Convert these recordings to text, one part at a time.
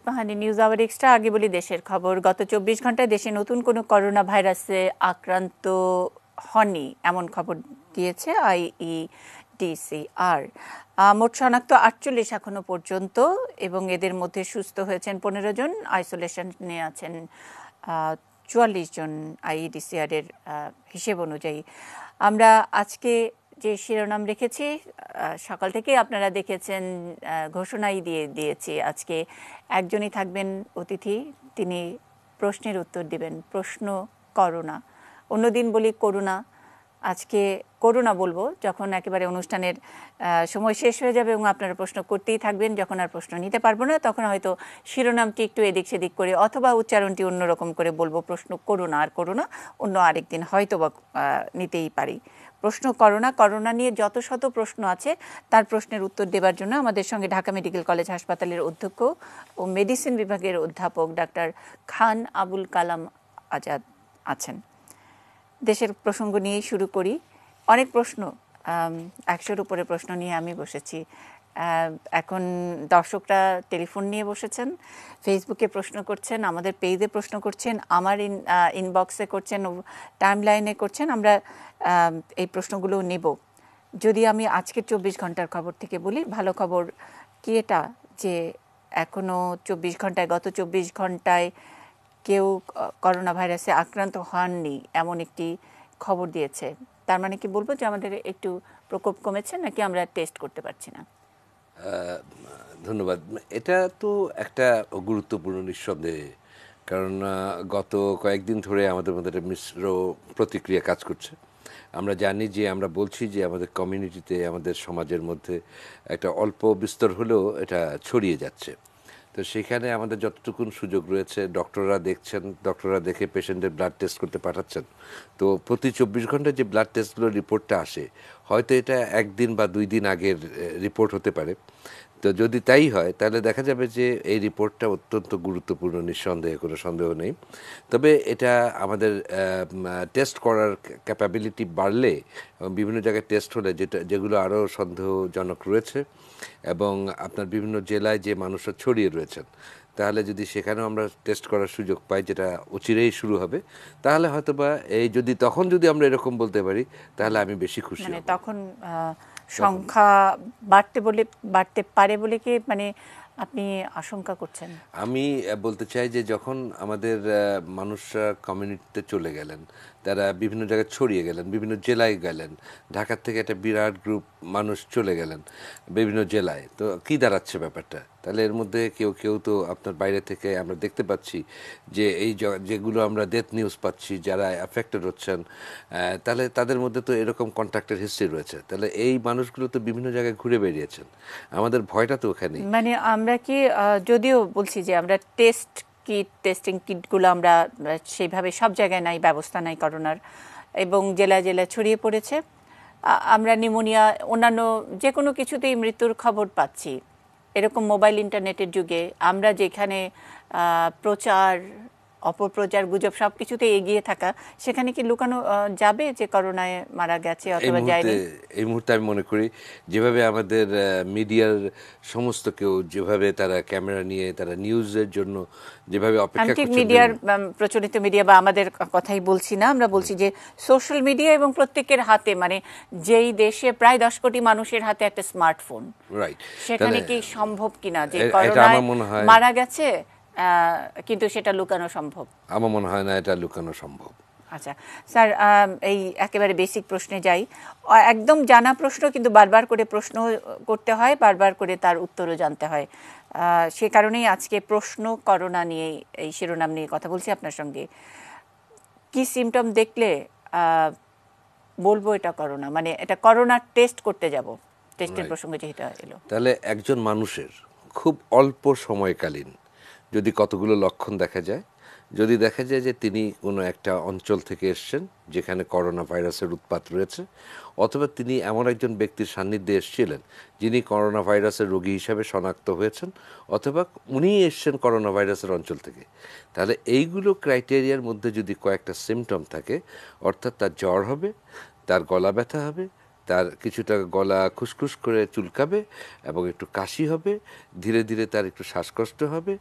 Ispahani news hour extra. আগে বলি দেশের খবর। গত 24 ঘন্টায় দেশে নতুন কোনো করোনা ভাইরাসে আক্রান্ত হননি এমন খবর দিয়েছে আইইডিসিআর। মোট শনাক্ত 48 এখনো পর্যন্ত, এবং এদের মধ্যে সুস্থ হয়েছেন 15 জন, আইসোলেশনে আছেন 44 জন আইইডিসিআর এর হিসেব অনুযায়ী। আমরা আজকে যে শিরোনাম রেখেছি, সকাল থেকে আপনারা দেখেছেন, ঘোষণাই দিয়েছি আজকে একজনই থাকবেন অতিথি, তিনি প্রশ্নের উত্তর দিবেন। প্রশ্ন করোনা, অন্যদিন বলি করোনা, আজকে করোনা বলবো যখন একেবারে অনুষ্ঠানের সময় শেষ হয়ে যাবে এবং আপনারা প্রশ্ন করতেই থাকবেন। যখন আর প্রশ্ন নিতে পারবো না তখন হয়তো শিরোনামটি একটু এদিক সেদিক করে অথবা উচ্চারণটি অন্যরকম করে বলবো, প্রশ্ন করোনা। আর করোনা অন্য আরেকদিন হয়তো বা নিতেই পারি। প্রশ্ন করোনা নিয়ে যত শত প্রশ্ন আছে তার প্রশ্নের উত্তর দেওয়ার জন্য আমাদের সঙ্গে ঢাকা মেডিকেল কলেজ হাসপাতালের অধ্যক্ষ ও মেডিসিন বিভাগের অধ্যাপক ডাক্তার খান আবুল কালাম আজাদ আছেন। দেশের প্রসঙ্গ নিয়েই শুরু করি। অনেক প্রশ্ন, 100-র উপরে প্রশ্ন নিয়ে আমি বসেছি। এখন দর্শকরা টেলিফোন নিয়ে বসেছেন, ফেসবুকে প্রশ্ন করছেন, আমাদের পেজে প্রশ্ন করছেন, আমার ইনবক্সে করছেন, টাইম লাইনে করছেন। আমরা এই প্রশ্নগুলো নেব। যদি আমি আজকের 24 ঘন্টার খবর থেকে বলি, ভালো খবর কি এটা যে এখনও 24 ঘন্টায়, গত 24 ঘন্টায় কেউ করোনা ভাইরাসে আক্রান্ত হননি এমন একটি খবর দিয়েছে। তার মানে কি বলবো যে আমাদের একটু প্রকোপ কমেছে, নাকি আমরা টেস্ট করতে পারছি না? ধন্যবাদ। এটা তো একটা গুরুত্বপূর্ণ নিঃসন্দেহে, কারণ গত কয়েকদিন ধরে আমাদের মধ্যে একটা মিশ্র প্রতিক্রিয়া কাজ করছে। আমরা জানি যে আমরা বলছি যে আমাদের কমিউনিটিতে, আমাদের সমাজের মধ্যে একটা অল্প বিস্তর হলেও এটা ছড়িয়ে যাচ্ছে। তো সেখানে আমাদের যতটুকুন সুযোগ রয়েছে, ডক্টররা দেখছেন, ডক্টররা দেখে পেশেন্টের ব্লাড টেস্ট করতে পাঠাচ্ছেন। তো প্রতি 24 ঘন্টায় যে ব্লাড টেস্টগুলোর রিপোর্টটা আসে, হয়তো এটা একদিন বা 2 দিন আগের রিপোর্ট হতে পারে। তো যদি তাই হয় তাহলে দেখা যাবে যে এই রিপোর্টটা অত্যন্ত গুরুত্বপূর্ণ, নিঃসন্দেহে কোনো সন্দেহ নেই। তবে এটা আমাদের টেস্ট করার ক্যাপাবিলিটি বাড়লে, বিভিন্ন জায়গায় টেস্ট হলে যেগুলো আরও সন্দেহজনক রয়েছে, এবং আপনার বিভিন্ন জেলায় যে মানুষরা ছড়িয়ে রয়েছেন, তাহলে যদি সেখানেও আমরা টেস্ট করার সুযোগ পাই, যেটা অচিরেই শুরু হবে, তাহলে হয়তো বা তখন যদি আমরা এরকম বলতে পারি, তাহলে আমি বেশি খুশি হব। তখন সংখ্যা বাড়তে পারে বলে কি মানে আপনি আশঙ্কা করছেন? আমি বলতে চাই যে যখন আমাদের মানুষরা কমিউনিটিতে চলে গেলেন, তারা বিভিন্ন জায়গায় ছড়িয়ে গেলেন, বিভিন্ন জেলায় গেলেন, ঢাকার থেকে একটা বিরাট গ্রুপ মানুষ চলে গেলেন বিভিন্ন জেলায়, তো কি দাঁড়াচ্ছে ব্যাপারটা? তাহলে এর মধ্যে কেউ কেউ তো আপনার বাইরে থেকে আমরা দেখতে পাচ্ছি যে যেগুলো আমরা ডেথ নিউজ পাচ্ছি, যারা অ্যাফেক্টেড হচ্ছেন, তাহলে তাদের মধ্যে তো এরকম কন্ট্যাক্টের হিস্ট্রি রয়েছে। তাহলে এই মানুষগুলো তো বিভিন্ন জায়গায় ঘুরে বেরিয়েছেন, আমাদের ভয়টা তো ওখানেই। মানে আমরা কি, যদিও বলছি যে আমরা টেস্টিং কিটগুলো আমরা সেইভাবে সব জায়গায় নাই, ব্যবস্থা নাই করোনার, এবং জেলায় জেলায় ছড়িয়ে পড়েছে। আমরা নিউমোনিয়া, অন্যান্য যে কোনো কিছুতেই মৃত্যুর খবর পাচ্ছি। এরকম মোবাইল ইন্টারনেটের যুগে আমরা যেখানে প্রচার, অপপ্রচার, গুজব সব কিছুতে এগিয়ে থাকা, সেখানে কি লুকানো যাবে যে করোনায় মারা গেছে অথবা যায়নি? এই মুহূর্তে আমি মনে করি যেভাবে আমাদের মিডিয়ার সমস্ত কেউ, যেভাবে তারা ক্যামেরা নিয়ে তারা নিউজের জন্য যেভাবে অপেক্ষা করছে, মিডিয়ার, প্রচলিত মিডিয়া বা আমাদের কথাই বলছি না, আমরা বলছি যে সোশ্যাল মিডিয়া এবং প্রত্যেকের হাতে, মানে যেই দেশে প্রায় 10 কোটি মানুষের হাতে একটা স্মার্টফোন, রাইট, সেখানে কি সম্ভব কিনা যে করোনায় মারা গেছে কিন্তু সেটা লুকানো সম্ভব? আমার মনে হয় না এটা লুকানো সম্ভব। আচ্ছা স্যার, এই একেবারে বেসিক প্রশ্নে যাই। একদম জানা প্রশ্ন, কিন্তু বারবার করে প্রশ্ন করতে হয়, বারবার করে তার উত্তরও জানতে হয়। সে কারণেই আজকে প্রশ্ন করোনা নিয়ে, এই শিরোনাম নিয়ে কথা বলছি আপনার সঙ্গে। কি সিমটম দেখলে বলবো এটা করোনা? মানে এটা করোনার টেস্ট করতে যাব, টেস্টের প্রসঙ্গে যেটা এলো। তাহলে একজন মানুষের খুব অল্প সময়কালীন যদি কতগুলো লক্ষণ দেখা যায়, যদি দেখা যায় যে তিনি কোনো একটা অঞ্চল থেকে এসছেন যেখানে করোনা ভাইরাসের উৎপাত রয়েছে, অথবা তিনি এমন একজন ব্যক্তির সান্নিধ্যে এসেছিলেন যিনি করোনা ভাইরাসের রোগী হিসাবে শনাক্ত হয়েছেন, অথবা উনি এসছেন করোনা ভাইরাসের অঞ্চল থেকে, তাহলে এইগুলো ক্রাইটেরিয়ার মধ্যে যদি কয়েকটা সিমটম থাকে, অর্থাৎ তার জ্বর হবে, তার গলা ব্যথা হবে, তার কিছুটা গলা খুসখুস করে চুলকাবে এবং একটু কাশি হবে, ধীরে ধীরে তার একটু শ্বাসকষ্ট হবে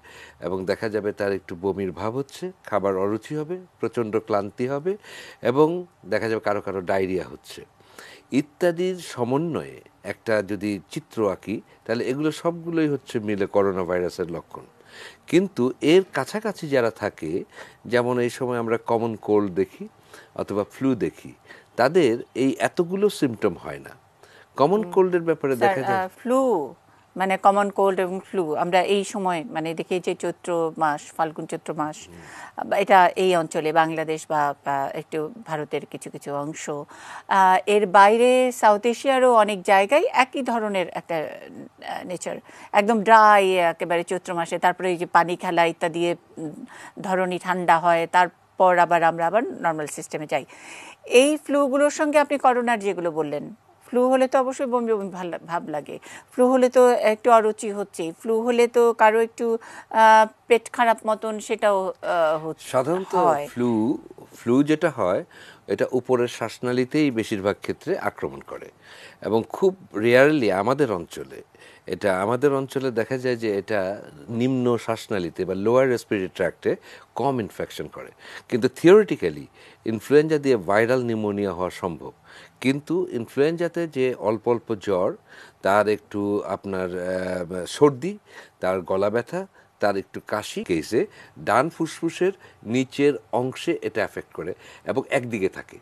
এবং দেখা যাবে তার একটু বমির ভাব হচ্ছে, খাবার অরুচি হবে, প্রচণ্ড ক্লান্তি হবে এবং দেখা যাবে কারো কারো ডায়রিয়া হচ্ছে ইত্যাদির সমন্বয়ে একটা যদি চিত্র আঁকি তাহলে এগুলো সবগুলোই হচ্ছে মিলে করোনা ভাইরাসের লক্ষণ। কিন্তু এর কাছাকাছি যারা থাকে, যেমন এই সময় আমরা কমন কোল্ড দেখি অথবা ফ্লু দেখি, তাদের এই এতগুলো সিমটম হয় না। কমন কোল্ডের ব্যাপারে দেখা যায় ফ্লু মানে কমন কোল্ড এবং ফ্লু আমরা এই সময় মানে দেখি যে চৈত্র মাস, ফাল্গুন চৈত্র মাস, এটা এই অঞ্চলে বাংলাদেশ বা একটু ভারতের কিছু কিছু অংশ, এর বাইরে সাউথ এশিয়ারও অনেক জায়গায় একই ধরনের একটা নেচার, একদম ড্রাই একেবারে চৈত্র মাসে, তারপরে এই যে পানি খেলা ইত্যাদি ধরনই ঠান্ডা হয়, তারপর আমরা আবার নর্মাল সিস্টেমে যাই। এই ফ্লুগুলোর সঙ্গে আপনি করোনার যেগুলো বললেন, ফ্লু হলে তো অবশ্যই বমি বমি ভাব লাগে, ফ্লু হলে তো একটু অরুচি হচ্ছে, ফ্লু হলে তো কারো একটু পেট খারাপ মতন সেটাও হচ্ছে। সাধারণত ফ্লু যেটা হয় এটা উপরের শ্বাসনালীতেই বেশিরভাগ ক্ষেত্রে আক্রমণ করে এবং খুব রেয়ারলি আমাদের অঞ্চলে দেখা যায় যে এটা নিম্ন শ্বাসনালীতে বা লোয়ার রেসপিরেটরি ট্র্যাক্টে কম ইনফেকশন করে। কিন্তু থিওরিটিক্যালি ইনফ্লুয়েঞ্জা দিয়ে ভাইরাল নিউমোনিয়া হওয়া সম্ভব। কিন্তু ইনফ্লুয়েঞ্জাতে যে অল্প অল্প জ্বর, তার একটু আপনার সর্দি, তার গলা ব্যথা, তার একটু কাশি, কেসে ডান ফুসফুসের নিচের অংশে এটা এফেক্ট করে এবং একদিকে থাকে।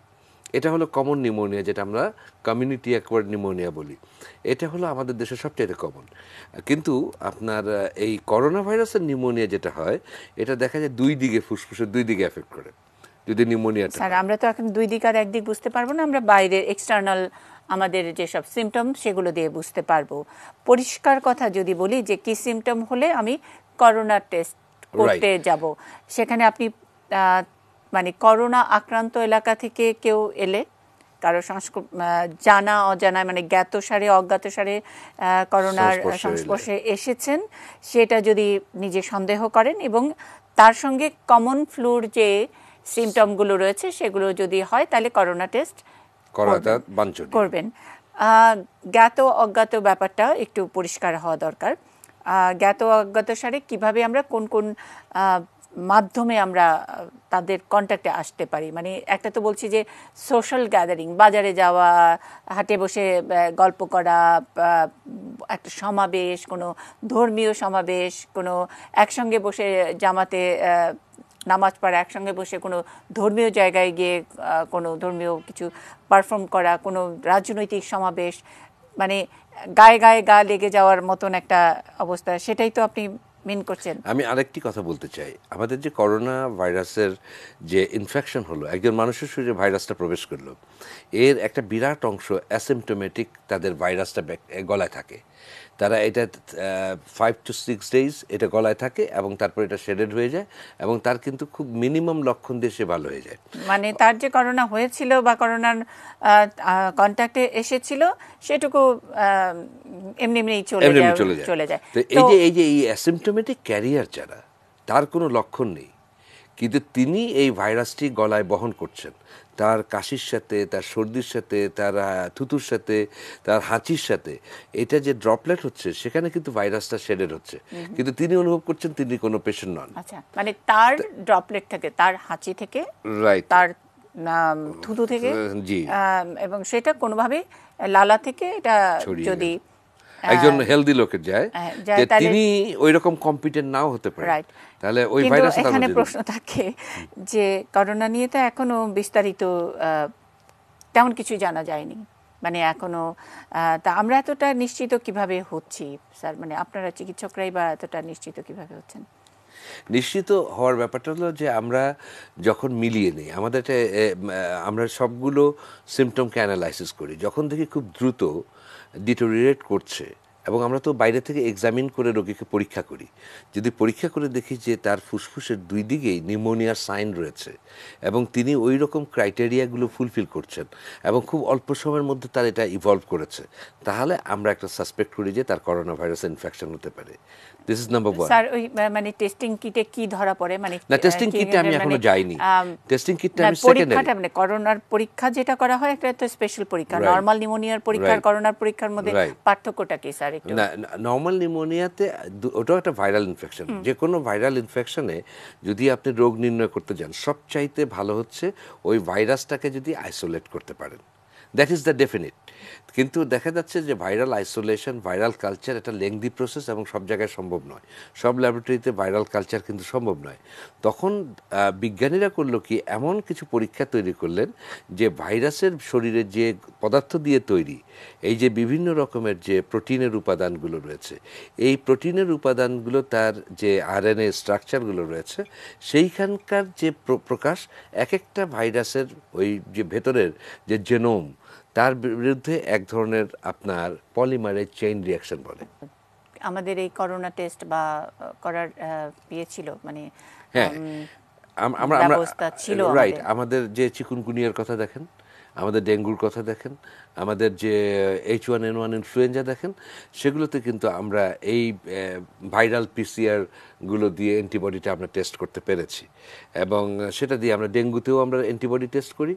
এটা হলো কমন নিউমোনিয়া, যেটা আমরা কমিউনিটি অ্যাকোয়ার্ড নিউমোনিয়া বলি। এটা হলো আমাদের দেশে সবচেয়ে কমন। কিন্তু আপনার এই করোনা ভাইরাসের নিউমোনিয়া যেটা হয়, এটা দেখা যায় দুই দিকে, ফুসফুসের দুই দিকে এফেক্ট করে যদি নিউমোনিয়া। স্যার আমরা তো এখন দুই দিক আর একদিক বুঝতে পারবো না, আমরা বাইরের এক্সটার্নাল আমাদের যেসব সিমটম সেগুলো দিয়ে বুঝতে পারবো। পরিষ্কার কথা যদি বলি যে কি সিমটম হলে আমি করোনা টেস্ট করতে যাব, সেখানে আপনি মানে করোনা আক্রান্ত এলাকা থেকে কেউ এলে, কারো জানা অজানা মানে জ্ঞাতসারে অজ্ঞাতসারে করোনার সংস্পর্শে এসেছেন, সেটা যদি নিজে সন্দেহ করেন এবং তার সঙ্গে কমন ফ্লুর যে সিমটমগুলো রয়েছে সেগুলো যদি হয়, তাহলে করোনা টেস্ট করবেন। জ্ঞাত অজ্ঞাত ব্যাপারটা একটু পরিষ্কার হওয়া দরকার। জ্ঞাত অজ্ঞাত সারে কিভাবে আমরা কোন কোন মাধ্যমে আমরা তাদের কন্ট্যাক্টে আসতে পারি, মানে একটা তো বলছি যে সোশ্যাল গ্যাদারিং, বাজারে যাওয়া, হাটে বসে গল্প করা, একটা সমাবেশ, কোনো ধর্মীয় সমাবেশ, কোনো একসঙ্গে বসে জামাতে নামাজ পড়া, একসঙ্গে বসে কোনো ধর্মীয় জায়গায় গিয়ে কোনো ধর্মীয় কিছু পারফর্ম করা, কোনো রাজনৈতিক সমাবেশ, মানে গায়ে গায়ে গা লেগে যাওয়ার মতন একটা অবস্থা, সেটাই তো আপনি মিন করছেন। আমি আরেকটি কথা বলতে চাই, আমাদের যে করোনা ভাইরাসের যে ইনফেকশন হলো, একজন মানুষের শরীরে ভাইরাসটা প্রবেশ করলো, এর একটা বিরাট অংশ অ্যাসিমটোমেটিক, তাদের ভাইরাসটা গলায় থাকে। তারা এটা 5 to 6 days এটা গলায় থাকে এবং তারপর এটা শেডেড হয়ে যায় এবং তার কিন্তু খুব মিনিমাম লক্ষণ দিয়ে সে ভালো হয়ে যায়। মানে তার যে করোনা হয়েছিল বা করোনার কন্ট্যাক্টে এসেছিল সেটুকু এমনি এমনি চলে যায়। তো এই যে অ্যাসিমটোমেটিক ক্যারিয়ার যারা, তার কোনো লক্ষণ নেই কিন্তু তিনি এই ভাইরাসটি গলায় বহন করছেন, তার কাশির সাথে, তার সর্দির সাথে, তার থুতুর সাথে, তার হাঁচির সাথে এটা যে ড্রপলেট হচ্ছে, সেখানে কিন্তু ভাইরাসটা শেডেড হচ্ছে, কিন্তু তিনি অনুভব করছেন তিনি কোনো পেশেন্ট নন। আচ্ছা, মানে তার ড্রপলেট থেকে, তার হাঁচি থেকে, রাইট, তার থুতু থেকে, জি, এবং সেটা কোনোভাবে লালা থেকে এটা যদি একজন হেলদি লোকের যায়, তিনি ওই রকম কম্পিটেন্ট নাও হতে পারে, তাহলে ওই ভাইরাস। এখানে প্রশ্ন থাকে যে করোনা নিয়ে তো এখনো বিস্তারিত তেমন কিছু জানা যায়নি, মানে এখনো তা আমরা এতটা নিশ্চিত কিভাবে হচ্ছি স্যার, মানে আপনারা চিকিৎসকরাই বা এতটা নিশ্চিত কিভাবে হচ্ছেন? নিশ্চিত হওয়ার ব্যাপারটা হলো যে আমরা যখন মিলিয়ে নিই, আমরা সবগুলো সিমটমকে অ্যানালাইসিস করি, যখন দেখি খুব দ্রুত ডিটোরিয়েট করছে, এবং আমরা তো বাইরে থেকে এক্সামিন করে রোগীকে পরীক্ষা করি, যদি পরীক্ষা করে দেখি যে তার ফুসফুসের দুই দিকেই নিউমোনিয়ার সাইন রয়েছে এবং তিনি ওই রকম ক্রাইটেরিয়াগুলো ফুলফিল করছেন এবং খুব অল্প সময়ের মধ্যে তার এটা ইভলভ করেছে, তাহলে আমরা একটা সাসপেক্ট করি যে তার করোনা ভাইরাস ইনফেকশন হতে পারে। This is number one. Sir ওই মানে টেস্টিং কিটে কি ধরা পড়ে, মানে না টেস্টিং কিটে আমি এখনো যাইনি, টেস্টিং কিটটা আমি পরীক্ষাটা মানে করোনার পরীক্ষা যেটা করা হয় একটা তো স্পেশাল পরীক্ষা, নরমাল নিউমোনিয়ার পরীক্ষা আর করোনার পরীক্ষার মধ্যে পার্থক্যটা কি স্যার একটু? না নরমাল নিউমোনিয়াতে ওটাও একটা ভাইরাল ইনফেকশন, যে কোনো ভাইরাল ইনফেকশনে যদি আপনি রোগ নির্ণয় করতে যান সবচাইতে ভালো হচ্ছে ওই ভাইরাসটাকে যদি আইসোলেট করতে পারেন, দ্যাট ইজ দ্য ডেফিনিট। কিন্তু দেখা যাচ্ছে যে ভাইরাল আইসোলেশন, ভাইরাল কালচার একটা লেংদি প্রসেস এবং সব জায়গায় সম্ভব নয়, সব ল্যাবরেটরিতে ভাইরাল কালচার কিন্তু সম্ভব নয়। তখন বিজ্ঞানীরা করলো কি, এমন কিছু পরীক্ষা তৈরি করলেন যে ভাইরাসের শরীরে যে পদার্থ দিয়ে তৈরি এই যে বিভিন্ন রকমের যে প্রোটিনের উপাদানগুলো রয়েছে, এই প্রোটিনের উপাদানগুলো তার যে আরএনএ স্ট্রাকচারগুলো রয়েছে সেইখানকার যে প্রকাশ এক একটা ভাইরাসের ওই যে ভেতরের যে জেনোম তার বিরুদ্ধে এক ধরনের আপনার পলিমারেজ চেইন রিঅ্যাকশন বলে। আমাদের এই করোনা টেস্ট বা করার ছিল মানে হ্যাঁ আমরা ব্যবস্থা ছিল রাইট। আমাদের যে চিকুনগুনিয়ার কথা দেখেন, আমাদের ডেঙ্গুর কথা দেখেন, আমাদের যে H1N1 ইনফ্লুয়েঞ্জা দেখেন, সেগুলোতে কিন্তু আমরা এই ভাইরাল পিসিআর গুলো দিয়ে অ্যান্টিবডিটা আমরা টেস্ট করতে পেরেছি, এবং সেটা দিয়ে আমরা ডেঙ্গুতেও আমরা অ্যান্টিবডি টেস্ট করি,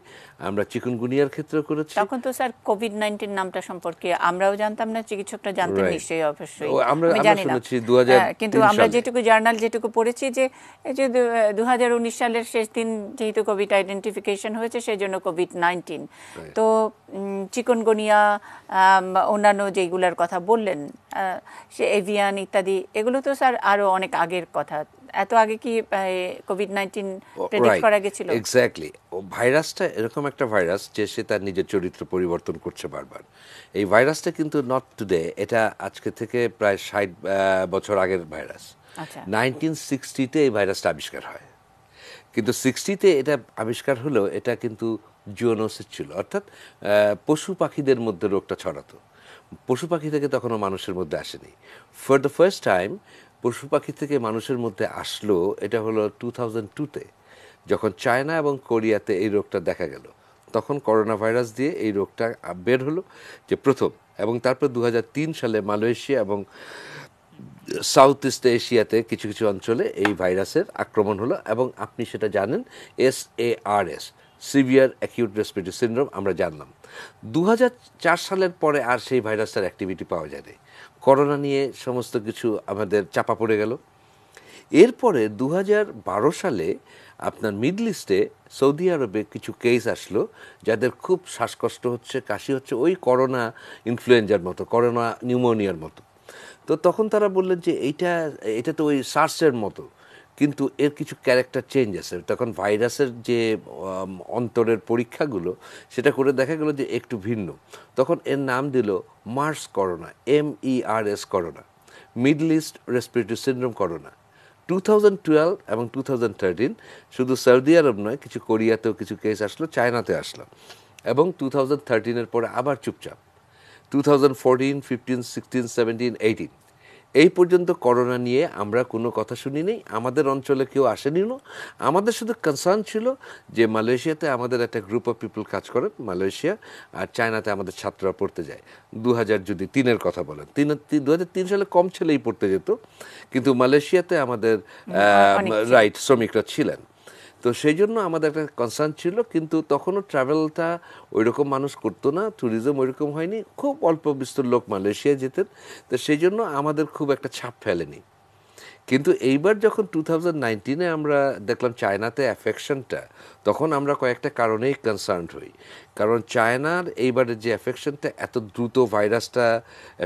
আমরা চিকুনগুনিয়ার ক্ষেত্রেও করেছি। তখন তো স্যার কোভিড-19 নামটা সম্পর্কে আমরাও জানতাম না, চিকিৎসকরা জানতেন নিশ্চয়ই, অবশ্যই আমরা জানি না, শুনেছি 2000 কিন্তু আমরা যেটুকু জার্নাল যেটুকু পড়েছি যে এই যে 2019 সালের শেষ দিন যেহেতু কোভিড আইডেন্টিফিকেশন হয়েছে সেই জন্য কোভিড-19। তো চিকুনগুনিয়া অন্যান্য যেগুলোর কথা বললেন সে এভিয়ান ইত্যাদি, এগুলো তো স্যার আরো অনেক আগের কথা, এত আগে কি কোভিড-19 প্রেডিক্ট করা গেছিল? এক্স্যাক্টলি। ভাইরাসটা এরকম একটা ভাইরাস যে সে তার নিজের চরিত্র পরিবর্তন করছে বারবার। এই ভাইরাসটা কিন্তু নট টুডে, এটা আজকে থেকে প্রায় 60 বছর আগের ভাইরাস। 1960-তে এই ভাইরাসটা আবিষ্কার হয়, কিন্তু 60-তে এটা আবিষ্কার হলেও এটা কিন্তু জুনোসিস ছিল, অর্থাৎ পশু পাখিদের মধ্যে রোগটা ছড়াতো, পশু পাখি থেকে তখনও মানুষের মধ্যে আসেনি। ফর দ্য ফার্স্ট টাইম পশু পাখি থেকে মানুষের মধ্যে আসলো এটা হলো 2002-তে, যখন চায়না এবং কোরিয়াতে এই রোগটা দেখা গেল। তখন করোনা ভাইরাস দিয়ে এই রোগটা বের হলো যে প্রথম, এবং তারপর 2003 সালে মালয়েশিয়া এবং সাউথ ইস্ট এশিয়াতে কিছু কিছু অঞ্চলে এই ভাইরাসের আক্রমণ হলো, এবং আপনি সেটা জানেন SARS, severe acute respiratory syndrome আমরা জানলাম। 2004 সালের পরে আর সেই ভাইরাসটার অ্যাক্টিভিটি পাওয়া যায়নি, করোনা নিয়ে সমস্ত কিছু আমাদের চাপা পড়ে গেল। এরপরে 2012 সালে আপনার মিডল ইস্টে সৌদি আরবে কিছু কেস আসলো যাদের খুব শ্বাসকষ্ট হচ্ছে, কাশি হচ্ছে, ওই করোনা ইনফ্লুয়েঞ্জার মতো, করোনা নিউমোনিয়ার মতো। তো তখন তারা বললেন যে এটা তো ওই সার্সের মতো, কিন্তু এর কিছু ক্যারেক্টার চেঞ্জ আছে। তখন ভাইরাসের যে অন্তরের পরীক্ষাগুলো সেটা করে দেখা গেল যে একটু ভিন্ন, তখন এর নাম দিল MERS corona, MERS corona, Middle East respiratory syndrome corona. 2012 এবং 2013 শুধু সৌদি আরব নয়, কিছু কোরিয়াতেও কিছু কেস আসলো, চায়নাতে আসলো, এবং 2013-এর পরে আবার চুপচাপ। 2014, 15, 16, 17, 18 এই পর্যন্ত করোনা নিয়ে আমরা কোনো কথা শুনিনি, আমাদের অঞ্চলে কেউ আসেনি। আমাদের শুধু কনসার্ন ছিল যে মালয়েশিয়াতে আমাদের একটা গ্রুপ অফ পিপল কাজ করেন, মালয়েশিয়া, আর চায়নাতে আমাদের ছাত্ররা পড়তে যায়। 2003-এর কথা বলেন, 2003 সালে কম ছেলেই পড়তে যেত, কিন্তু মালয়েশিয়াতে আমাদের রাইট শ্রমিকরা ছিলেন। তো সেই জন্য আমাদের একটা কনসার্ন ছিল, কিন্তু তখনও ট্রাভেলটা ওই রকম মানুষ করতো না, ট্যুরিজম ওইরকম হয়নি, খুব অল্প বিস্তর লোক মালয়েশিয়ায় যেতেন, তো সেই জন্য আমাদের খুব একটা ছাপ ফেলেনি। কিন্তু এইবার যখন 2019-এ আমরা দেখলাম চায়নাতে অ্যাফেকশনটা, তখন আমরা কয়েকটা কারণেই কনসার্নড হই। কারণ চায়নার এইবারের যে অ্যাফেকশনটা এত দ্রুত ভাইরাসটা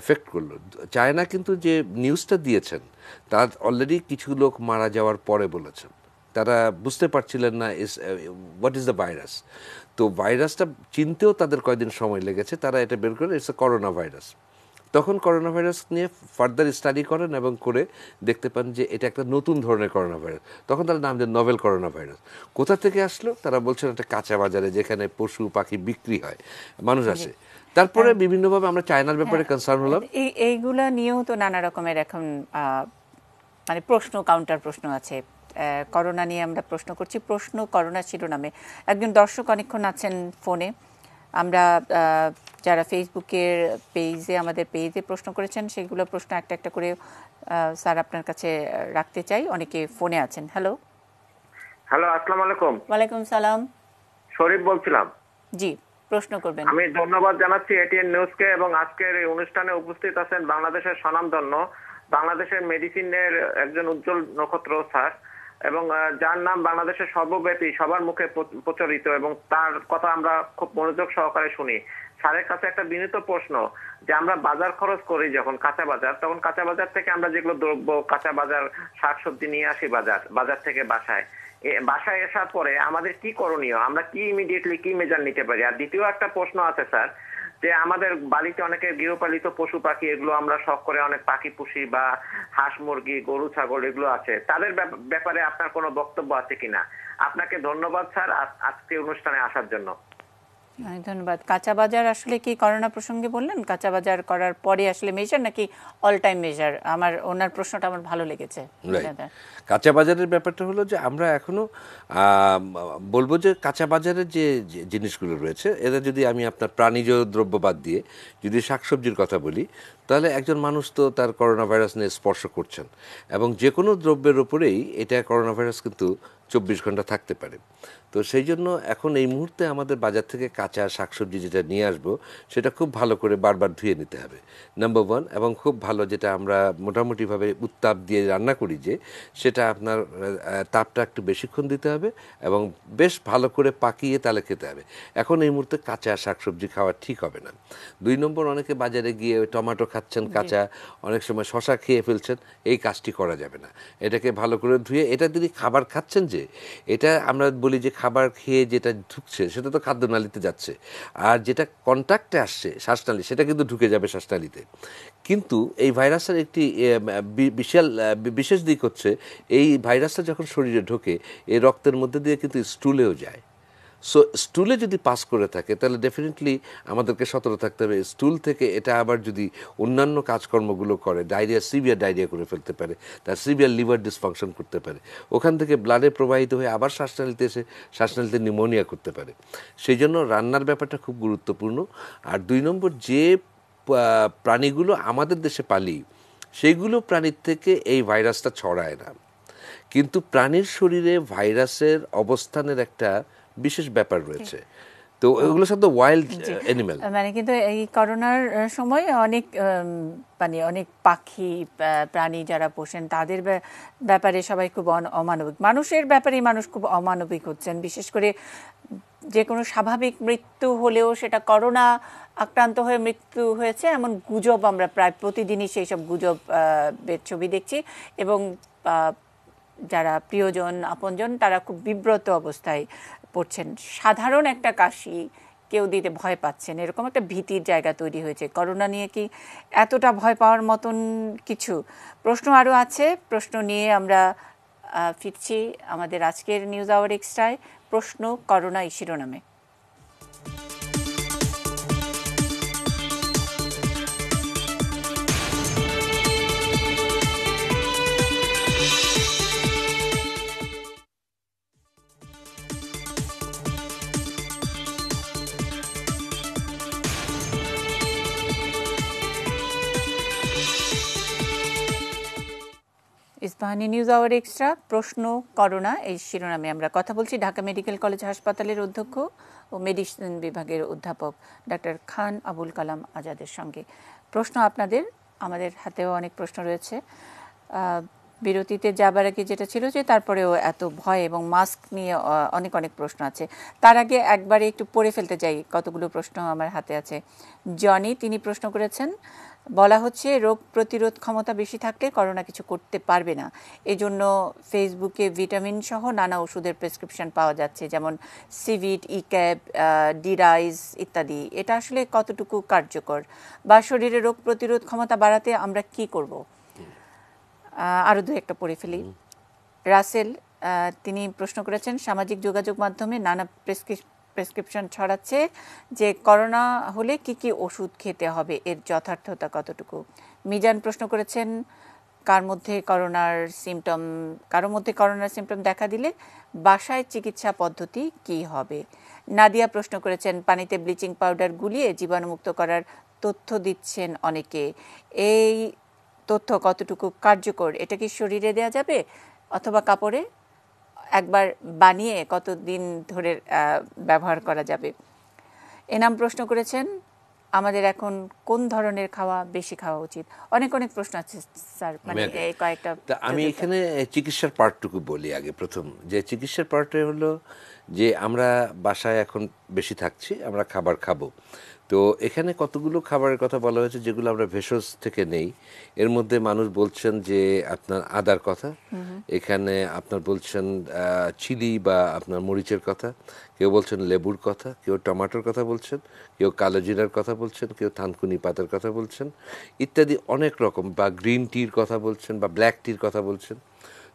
এফেক্ট করলো, চায়না কিন্তু যে নিউজটা দিয়েছেন তার অলরেডি কিছু লোক মারা যাওয়ার পরে বলেছেন, তারা বুঝতে পারছিলেন না হোয়াট ইজ দ্য ভাইরাস। তো ভাইরাসটা চিনতেও তাদের কয়েকদিন সময় লেগেছে, তারা এটা বের করে ইটস এ করোনা ভাইরাস। তখন করোনা ভাইরাস নিয়ে ফার্দার স্টাডি করেন এবং করে দেখতে পান যে এটা একটা নতুন ধরনের করোনা ভাইরাস। তখন তারা নাম দেন নভেল করোনা ভাইরাস। কোথা থেকে আসলো তারা বলছেন একটা কাঁচা বাজারে যেখানে পশু পাখি বিক্রি হয়, মানুষ আসে। তারপরে বিভিন্নভাবে আমরা চায়নার ব্যাপারে কনসার্ন হলাম। এইগুলা নিয়েও তো নানা রকমের এখন মানে প্রশ্ন, কাউন্টার প্রশ্ন আছে। করোনা নিয়ে আমরা প্রশ্ন করছি, প্রশ্ন করোনা শিরোনামে একজন দর্শক অনেকক্ষণ আছেন ফোনে। আমরা যারা ফেসবুকের পেজে, আমাদের পেজে প্রশ্ন করেছেন সেগুলো প্রশ্ন একটা একটা করে স্যার আপনার কাছে রাখতে চাই, অনেকে ফোনে আছেন। হ্যালো। হ্যালো, আসসালামু আলাইকুম। ওয়ালাইকুম সালাম। শরীফ বলছিলাম। জি, প্রশ্ন করবেন। আমি ধন্যবাদ জানাচ্ছি এটিএন নিউজকে এবং আজকের এই অনুষ্ঠানে উপস্থিত আছেন বাংলাদেশের স্বনামধন্য বাংলাদেশের মেডিসিনের একজন উজ্জ্বল নক্ষত্র স্যার, এবং যার নাম বাংলাদেশের সর্বব্যাপী সবার মুখে প্রচলিত, এবং তার কথা আমরা খুব মনোযোগ সহকারে শুনি। স্যারের কাছে একটা বিনীত প্রশ্ন, যে আমরা বাজার খরচ করি যখন কাঁচা বাজার, তখন কাঁচা বাজার থেকে আমরা যেগুলো দ্রব্য কাঁচা বাজার শাকসবজি নিয়ে আসি বাজার থেকে বাসায় আসার পরে আমাদের কি করণীয়, আমরা কি ইমিডিয়েটলি কি মেজার নিতে পারি? আর দ্বিতীয় একটা প্রশ্ন আছে স্যার, যে আমাদের বাড়িতে অনেকে গৃহপালিত পশু পাখি, এগুলো আমরা শখ করে অনেক পাখি পুষি, বা হাঁস মুরগি গরু ছাগল এগুলো আছে, তাদের ব্যাপারে আপনার কোনো বক্তব্য আছে কিনা? আপনাকে ধন্যবাদ স্যার আজকে অনুষ্ঠানে আসার জন্য। ধন্যবাদ। কাঁচা বাজার আসলে কি করোনা প্রসঙ্গে বললেন? কাঁচা বাজার করার পরে আসলে মেজার নাকি অল টাইম মেজার? আমার ওনার প্রশ্নটা আমার ভালো লেগেছে। কাঁচা বাজারের ব্যাপারটা হলো যে আমরা এখনো বলবো যে কাঁচা বাজারের যে জিনিসগুলো রয়েছে, এরা যদি আমি আপনার প্রাণীজ দ্রব্য বাদ দিয়ে যদি শাকসবজির কথা বলি, তাহলে একজন মানুষ তো তার করোনা ভাইরাস নিয়ে স্পর্শ করছেন, এবং যে কোনো দ্রব্যের উপরেই এটা করোনা ভাইরাস কিন্তু 24 ঘন্টা থাকতে পারে। তো সেই জন্য এখন এই মুহূর্তে আমাদের বাজার থেকে কাঁচা শাকসবজি যেটা নিয়ে আসবো, সেটা খুব ভালো করে বারবার ধুয়ে নিতে হবে, নাম্বার 1। এবং খুব ভালো, যেটা আমরা মোটামুটিভাবে উত্তাপ দিয়ে রান্না করি, যে সেটা আপনার তাপটা একটু বেশিক্ষণ দিতে হবে এবং বেশ ভালো করে পাকিয়ে তাহলে খেতে হবে। এখন এই মুহূর্তে কাঁচা শাকসবজি খাওয়া ঠিক হবে না। 2 নম্বর, অনেকে বাজারে গিয়ে টমেটো খাচ্ছেন কাঁচা, অনেক সময় শশা খেয়ে ফেলছেন, এই কাজটি করা যাবে না। এটাকে ভালো করে ধুয়ে, এটা যদি খাবার খাচ্ছেন, যে এটা আমরা বলি যে খাবার খেয়ে যেটা ঢুকছে সেটা তো খাদ্যনালীতে যাচ্ছে, আর যেটা কন্ট্যাক্টে আসছে শ্বাসনালী, সেটা কিন্তু ঢুকে যাবে শ্বাসনালীতে। কিন্তু এই ভাইরাসের একটি বিশেষ দিক হচ্ছে, এই ভাইরাসটা যখন শরীরে ঢোকে, এই রক্তের মধ্যে দিয়ে কিন্তু স্টুলেও যায়। সো স্টুলে যদি পাস করে থাকে, তাহলে ডেফিনেটলি আমাদেরকে সতর্ক থাকতে হবে। স্টুল থেকে এটা আবার যদি অন্যান্য কাজকর্মগুলো করে, সিভিয়ার ডায়রিয়া করে ফেলতে পারে, তার সিভিয়ার লিভার ডিসফাংশন করতে পারে, ওখান থেকে ব্লাডে প্রবাহিত হয়ে আবার শ্বাসনালীতে এসে শ্বাসনালীতে নিউমোনিয়া করতে পারে। সেই জন্য রান্নার ব্যাপারটা খুব গুরুত্বপূর্ণ। আর 2 নম্বর, যে প্রাণীগুলো আমাদের দেশে পালি, সেইগুলো প্রাণীর থেকে এই ভাইরাসটা ছড়ায় না, কিন্তু প্রাণীর শরীরে ভাইরাসের অবস্থানের একটা বিশেষ ব্যাপার রয়েছে। তো এগুলো সব ওয়াইল্ড অ্যানিমেল, মানে কিন্তু এই করোনার সময় অনেক অনেক পাখি প্রাণী যারা পোষেন, তাদের ব্যাপারে সবাই খুব অমানবিক, মানুষের ব্যাপারে মানুষ খুব অমানবিক হচ্ছেন। বিশেষ করে যে কোনো স্বাভাবিক মৃত্যু হলেও সেটা করোনা আক্রান্ত হয়ে মৃত্যু হয়েছে এমন গুজব আমরা প্রায় প্রতিদিনই সেই সব গুজবের ছবি দেখছি, এবং যারা প্রিয়জন আপনজন তারা খুব বিব্রত অবস্থায় পড়ছেন। সাধারণ একটা কাশি কেউ দিতে ভয় পাচ্ছেন, এরকম একটা ভীতির জায়গা তৈরি হয়েছে। করোনা নিয়ে কি এতটা ভয় পাওয়ার মতন কিছু? প্রশ্ন আরও আছে, প্রশ্ন নিয়ে আমরা ফিরছি আমাদের আজকের নিউজ আওয়ার এক্সট্রায়। প্রশ্ন করোনা এই শিরোনামে। ইস্পাহানি নিউজ আওয়ার এক্সট্রা, প্রশ্ন করোনা এই শিরোনামে আমরা কথা বলছি ঢাকা মেডিকেল কলেজ হাসপাতালের অধ্যক্ষ ও মেডিসিন বিভাগের অধ্যাপক ডাক্তার খান আবুল কালাম আজাদের সঙ্গে। প্রশ্ন আপনাদের, আমাদের হাতেও অনেক প্রশ্ন রয়েছে। বিরতিতে যাবার আগে যেটা ছিল যে তারপরেও এত ভয় এবং মাস্ক নিয়ে অনেক অনেক প্রশ্ন আছে। তার আগে একবারে একটু পড়ে ফেলতে চাই, কতগুলো প্রশ্ন আমার হাতে আছে। জনি, তিনি প্রশ্ন করেছেন, বলা হচ্ছে রোগ প্রতিরোধ ক্ষমতা বেশি থাকলে করোনা কিছু করতে পারবে না, এজন্য ফেসবুকে ভিটামিন সহ নানা ওষুধের প্রেসক্রিপশন পাওয়া যাচ্ছে, যেমন সিভিট, ইক্যাব, ডিরাইজ ইত্যাদি। এটা আসলে কতটুকু কার্যকর, বা শরীরে রোগ প্রতিরোধ ক্ষমতা বাড়াতে আমরা কি করব? আরও দু একটা পড়ে ফেলি। রাসেল, তিনি প্রশ্ন করেছেন, সামাজিক যোগাযোগ মাধ্যমে নানা প্রেসক্রিপশন ছড়াচ্ছে যে করোনা হলে কি কি ওষুধ খেতে হবে, এর যথার্থতা কতটুকু? মিজান প্রশ্ন করেছেন, কারোর মধ্যে করোনার সিমটম দেখা দিলে বাসায় চিকিৎসা পদ্ধতি কি হবে? নাদিয়া প্রশ্ন করেছেন, পানিতে ব্লিচিং পাউডার গুলিয়ে জীবাণুমুক্ত করার তথ্য দিচ্ছেন অনেকে, এই তথ্য কতটুকু কার্যকর, এটা কি শরীরে দেয়া যাবে অথবা কাপড়ে? একবার বানিয়ে কতদিন ধরে ব্যবহার করা যাবে? এনাম প্রশ্ন করেছেন, আমাদের এখন কোন ধরনের খাওয়া বেশি খাওয়া উচিত? অনেক অনেক প্রশ্ন আছে স্যার, মানে এই কয়েকটা। আমি এখানে চিকিৎসার পার্টটুকু বলি আগে। প্রথম যে চিকিৎসার পার্টে হলো যে আমরা বাসায় এখন বেশি থাকছি, আমরা খাবার খাবো। তো এখানে কতগুলো খাবারের কথা বলা হয়েছে যেগুলো আমরা ভেষজ থেকে নেই। এর মধ্যে মানুষ বলছেন যে আপনার আদার কথা, এখানে আপনার বলছেন চিলি বা আপনার মরিচের কথা, কেউ বলছেন লেবুর কথা, কেউ টমেটোর কথা বলছেন, কেউ কালো জিরার কথা বলছেন, কেউ থানকুনি পাতার কথা বলছেন, ইত্যাদি অনেক রকম, বা গ্রিন টির কথা বলছেন, বা ব্ল্যাক টির কথা বলছেন।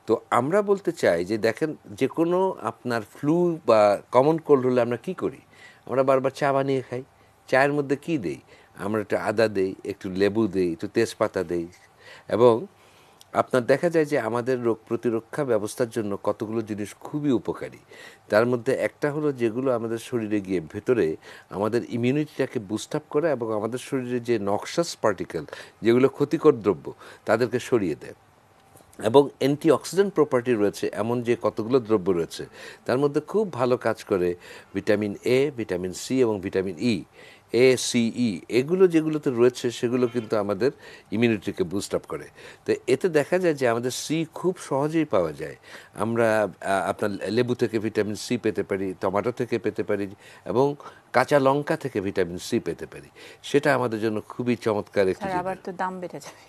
তো আমরা বলতে চাই যে দেখেন, যে কোনো আপনার ফ্লু বা কমন কোল্ড হলে আমরা কি করি? আমরা বারবার চা বানিয়ে খাই। চায়ের মধ্যে কি দেই? আমরা একটু আদা দেই, একটু লেবু দেই, একটু তেজপাতা দেই। এবং আপনার দেখা যায় যে আমাদের রোগ প্রতিরক্ষা ব্যবস্থার জন্য কতগুলো জিনিস খুবই উপকারী। তার মধ্যে একটা হলো যেগুলো আমাদের শরীরে গিয়ে ভেতরে আমাদের ইমিউনিটিটাকে বুস্ট আপ করে এবং আমাদের শরীরে যে নক্সাস পার্টিকেল, যেগুলো ক্ষতিকর দ্রব্য, তাদেরকে সরিয়ে দেয়। এবং অ্যান্টিঅক্সিডেন্ট প্রপার্টি রয়েছে এমন যে কতগুলো দ্রব্য রয়েছে, তার মধ্যে খুব ভালো কাজ করে ভিটামিন এ, ভিটামিন সি এবং ভিটামিন ই, ACE, এগুলো যেগুলোতে রয়েছে সেগুলো কিন্তু আমাদের ইমিউনিটিকে বুস্ট আপ করে। তো এতে দেখা যায় যে আমাদের সি খুব সহজেই পাওয়া যায়। আমরা আপনার লেবু থেকে ভিটামিন সি পেতে পারি, টমেটো থেকে পেতে পারি, এবং কাঁচা লঙ্কা থেকে ভিটামিন সি পেতে পারি। সেটা আমাদের জন্য খুবই চমৎকার একটি। আবার তো দাম বেড়ে যাবে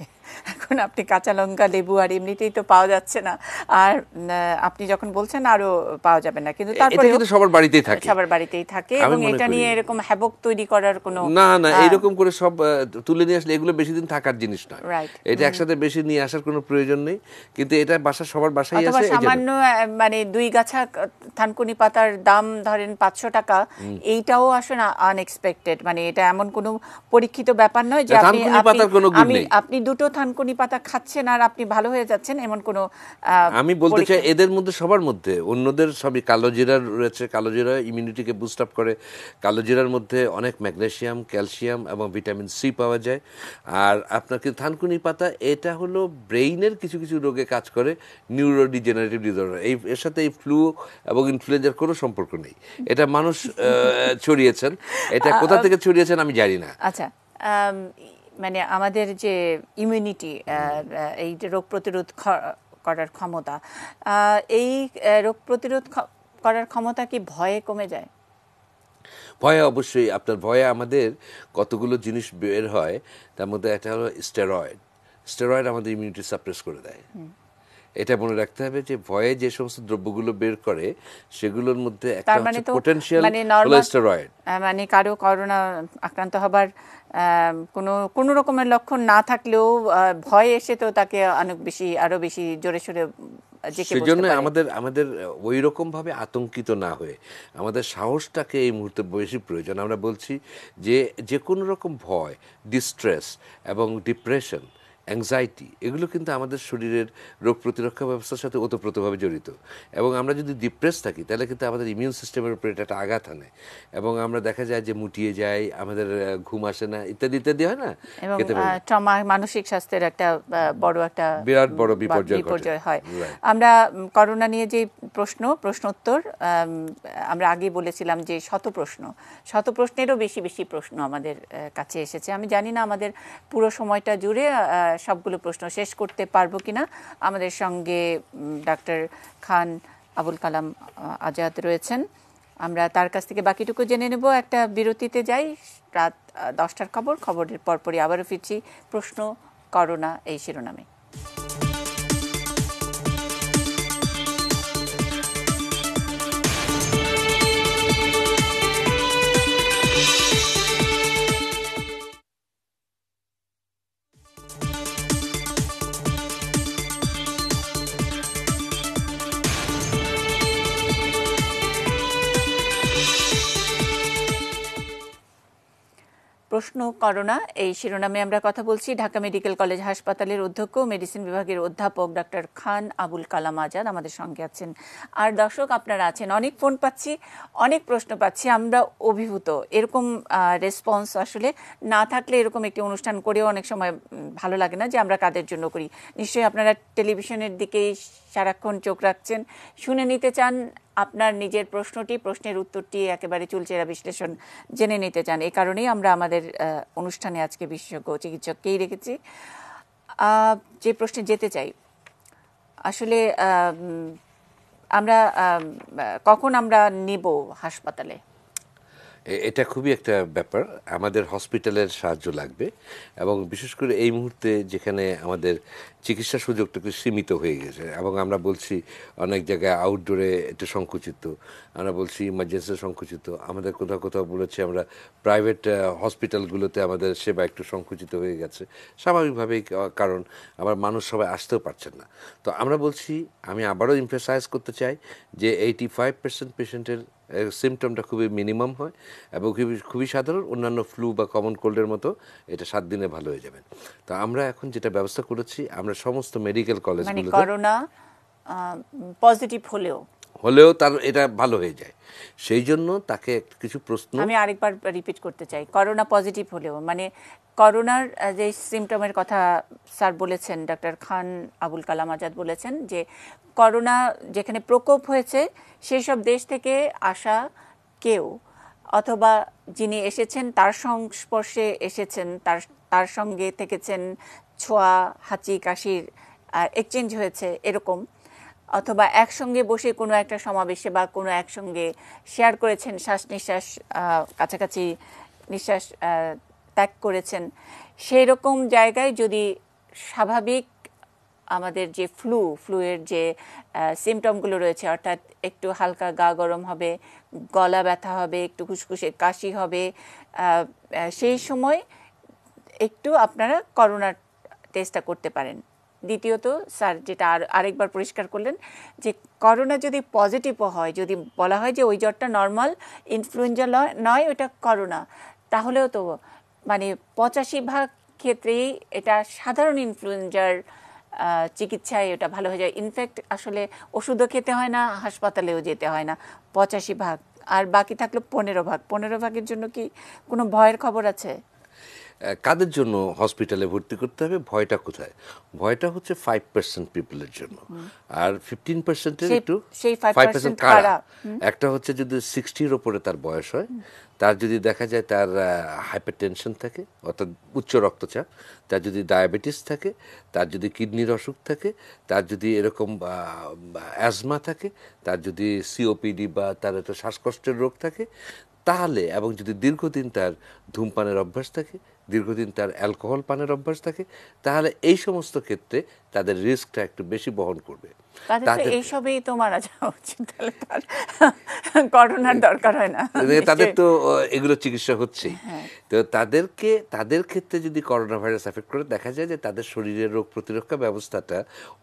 এখন। আপনি কাঁচা লঙ্কা, লেবু আর এমনিতেই তো পাওয়া যাচ্ছে না, আর আপনি যখন বলছেন আরো পাওয়া যাবে না, কিন্তু তারপরে সবার বাড়িতেই থাকে, সবার বাড়িতেই থাকে। এবং এটা নিয়ে এরকম হ্যাবক তৈরি করার কোনো না, এইরকম করে সব তুলে নিয়ে আসলে এগুলো বেশি দিন থাকার জিনিস নয়। এটা একসাথে বেশি নিয়ে আসার কোনো প্রয়োজন নেই, কিন্তু এটা সবার বাসায় আছে। সামান্য মানে 2 গাছা থানকুনি পাতার দাম ধরেন 500 টাকা, এইটাও আসলে আনএক্সপেক্টেড। মানে এটা এমন কোনো পরীক্ষিত ব্যাপার নয় যে আপনি 2টো থানকুনি পাতা খাচ্ছেন আর আপনি ভালো হয়ে যাচ্ছেন, এমন কোনো। আমি বলতে চাই এদের মধ্যে, সবার মধ্যে, অন্যদের সবই। কালো জিরার রয়েছে, কালো জিরা ইমিউনিটিকে বুস্ট আপ করে। কালো জিরার মধ্যে অনেক ম্যাগনেসিয়াম, ক্যালসিয়াম এবং ভিটামিন সি পাওয়া যায়। আর আপনার কিন্তু থানকুনি পাতা, এটা হলো ব্রেইনের কিছু কিছু রোগে কাজ করে, নিউরোডিজেনারেটিভ ডিসঅর্ডার। এর সাথে এই ফ্লু এবং ইনফ্লুয়েঞ্জার কোনো সম্পর্ক নেই। এটা মানুষ ছড়িয়েছেন, এটা কোথা থেকে ছড়িয়েছেন আমি জানি না। আচ্ছা, মানে আমাদের যে ইমিউনিটি, এই রোগ প্রতিরোধ করার ক্ষমতা, এই রোগ প্রতিরোধ করার ক্ষমতা কি ভয়ে কমে যায়? ভয়ে অবশ্যই। আপনার ভয়ে আমাদের কতগুলো জিনিস বের হয়, তার মধ্যে একটা হলো স্টেরয়েড। স্টেরয়েড আমাদের ইমিউনিটি সাপ্রেস করে দেয়। এটা মনে রাখতে হবে যে ভয়ে যে সমস্ত দ্রব্যগুলো বের করে সেগুলোর মধ্যে একটা হচ্ছে পটেনশিয়াল হলো স্টেরয়েড। মানে কারো করোনা আক্রান্ত হবার কোনো রকমের লক্ষণ না থাকলেও ভয় এসে তো তাকে আরো বেশি জোরে সোরে। সেজন্য আমাদের ওই রকম ভাবে আতঙ্কিত না হয়ে আমাদের সাহসটাকে এই মুহূর্তে বেশি প্রয়োজন। আমরা বলছি যে কোনো রকম ভয়, ডিস্ট্রেস এবং ডিপ্রেশন, অ্যাংজাইটি, এগুলো কিন্তু আমাদের শরীরের রোগ প্রতিরক্ষা ব্যবস্থার সাথে ওতপ্রোতভাবে জড়িত। এবং আমরা যদি ডিপ্রেস থাকি তাহলে কিন্তু আমাদের ইমিউন সিস্টেমের উপরে এটা একটা আঘাত আনে, এবং আমরা দেখা যায় যে মুটিয়ে যাই, আমাদের ঘুম আসে না, ইত্যাদি ইত্যাদি হয় না। এবং ট্রমা মানসিক স্বাস্থ্যের একটা বিরাট বড় বিপর্যয় হয়। আমরা করোনা নিয়ে যে প্রশ্নোত্তর, আমরা আগে বলেছিলাম যে শত প্রশ্নেরও বেশি প্রশ্ন আমাদের কাছে এসেছে। আমি জানি না আমাদের পুরো সময়টা জুড়ে সবগুলো প্রশ্ন শেষ করতে পারবো কিনা। আমাদের সঙ্গে ডাক্তার খান আবুল কালাম আজাদ রয়েছেন, আমরা তার কাছ থেকে বাকিটুকু জেনে নেব। একটা বিরতিতে যাই, রাত 10টার খবরের পরপরই আবারও ফিরছি প্রশ্ন করোনা এই শিরোনামে। প্রশ্ন করোনা এই শিরোনামে আমরা কথা বলছি। ঢাকা মেডিকেল কলেজ হাসপাতালের অধ্যক্ষ মেডিসিন বিভাগের অধ্যাপক ডাক্তার খান আবুল কালাম আজাদ আমাদের সঙ্গে আছেন। আর দর্শক আপনারা আছেন, অনেক ফোন পাচ্ছি, অনেক প্রশ্ন পাচ্ছি, আমরা অভিভূত। এরকম রেসপন্স আসলে না থাকলে এরকম একটি অনুষ্ঠান করেও অনেক সময় ভালো লাগে না যে আমরা কাদের জন্য করি। নিশ্চয়ই আপনারা টেলিভিশনের দিকেই সারাক্ষণ চোখ রাখছেন, শুনে নিতে চান আপনার নিজের প্রশ্নটি, প্রশ্নের উত্তরটি একেবারে চুলচেরা বিশ্লেষণ জেনে নিতে চান। এই কারণেই আমরা আমাদের অনুষ্ঠানে আজকে বিশেষজ্ঞ চিকিৎসককেই রেখেছি। যে প্রশ্নে যেতে চাই, আসলে আমরা কখন আমরা নেব হাসপাতালে? এটা খুবই একটা ব্যাপার, আমাদের হসপিটালের সাহায্য লাগবে এবং বিশেষ করে এই মুহূর্তে যেখানে আমাদের চিকিৎসা সুযোগটা একটু সীমিত হয়ে গেছে এবং আমরা বলছি অনেক জায়গায় আউটডোরে একটু সংকুচিত, আমরা বলছি ইমার্জেন্সি সংকুচিত, আমাদের কোথাও কোথাও বলেছি আমরা প্রাইভেট হসপিটালগুলোতে আমাদের সেবা একটু সংকুচিত হয়ে গেছে স্বাভাবিকভাবেই, কারণ আমার মানুষ সবাই আসতেও পারছেন না। তো আমরা বলছি, আমি আবারও এমফাসাইজ করতে চাই যে 85% পেশেন্টের সিমটমটা খুবই মিনিমাম হয় এবং খুবই সাধারণ, অন্যান্য ফ্লু বা কমন কোল্ডের মতো এটা 7 দিনে ভালো হয়ে যাবেন। তো আমরা এখন যেটা ব্যবস্থা করেছি, আমরা সমস্ত মেডিকেল কলেজগুলোতে করোনা পজিটিভ হলেও তার এটা ভালো হয়ে যায়, সেই জন্য তাকে কিছু প্রশ্ন আমি আরেকবার রিপিট করতে চাই। করোনা পজিটিভ হলেও, মানে করোনার যে সিমটমের কথা স্যার বলেছেন, ডাক্তার খান আবুল কালাম আজাদ বলেছেন যে করোনা যেখানে প্রকোপ হয়েছে সেই সব দেশ থেকে আসা কেউ অথবা যিনি এসেছেন তার সংস্পর্শে এসেছেন, তার সঙ্গে থেকেছেন, ছোঁয়া হাঁচি কাশির এক্সচেঞ্জ হয়েছে এরকম, অথবা একসঙ্গে বসে কোনো একটা সমাবেশে বা কোনো একসঙ্গে শেয়ার করেছেন, শ্বাস নিঃশ্বাস কাছাকাছি নিঃশ্বাস ত্যাগ করেছেন, সেই রকম জায়গায় যদি স্বাভাবিক আমাদের যে ফ্লুয়ের যে সিমটমগুলো রয়েছে, অর্থাৎ একটু হালকা গা গরম হবে, গলা ব্যথা হবে, একটু খুসখুসে কাশি হবে, সেই সময় একটু আপনারা করোনার টেস্টটা করতে পারেন। দ্বিতীয়ত স্যার যেটা আরেকবার পরিষ্কার করলেন যে করোনা যদি পজিটিভও হয়, যদি বলা হয় যে ওই জ্বরটা নর্মাল ইনফ্লুয়েঞ্জা নয়, ওইটা করোনা, তাহলেও তো মানে 85% ক্ষেত্রেই এটা সাধারণ ইনফ্লুয়েঞ্জার চিকিৎসায় এটা ভালো হয়ে যায়। ইনফ্যাক্ট আসলে ওষুধও খেতে হয় না, হাসপাতালেও যেতে হয় না 85%, আর বাকি থাকলো 15%। জন্য কি কোনো ভয়ের খবর আছে? কাদের জন্য হসপিটালে ভর্তি করতে হবে? ভয়টা কোথায়? ভয়টা হচ্ছে 5% পিপলের জন্য, আর 15%-এর একটু 5% কারা? একটা হচ্ছে যদি 60-র ওপরে তার বয়স হয়, তার যদি দেখা যায় তার হাইপারটেনশন থাকে অর্থাৎ উচ্চ রক্তচাপ, তার যদি ডায়াবেটিস থাকে, তার যদি কিডনির অসুখ থাকে, তার যদি এরকম অ্যাজমা থাকে, তার যদি সিওপিডি বা তার একটা শ্বাসকষ্টের রোগ থাকে, তাহলে, এবং যদি দীর্ঘদিন তার ধূমপানের অভ্যাস থাকে, দীর্ঘদিন তার অ্যালকোহল পানের অভ্যাস থাকে, তাহলে এই সমস্ত ক্ষেত্রে তাদের রিস্কটা একটু বেশি বহন করবে। এইসবেই তো মারা যাওয়া উচিত, তাহলে তার করোনার দরকার হয় না। তাদের তো এগুলো চিকিৎসা হচ্ছেই। তো তাদের ক্ষেত্রে যদি করোনা ভাইরাস এফেক্ট করে, দেখা যায় যে তাদের শরীরের রোগ প্রতিরক্ষা ব্যবস্থাটা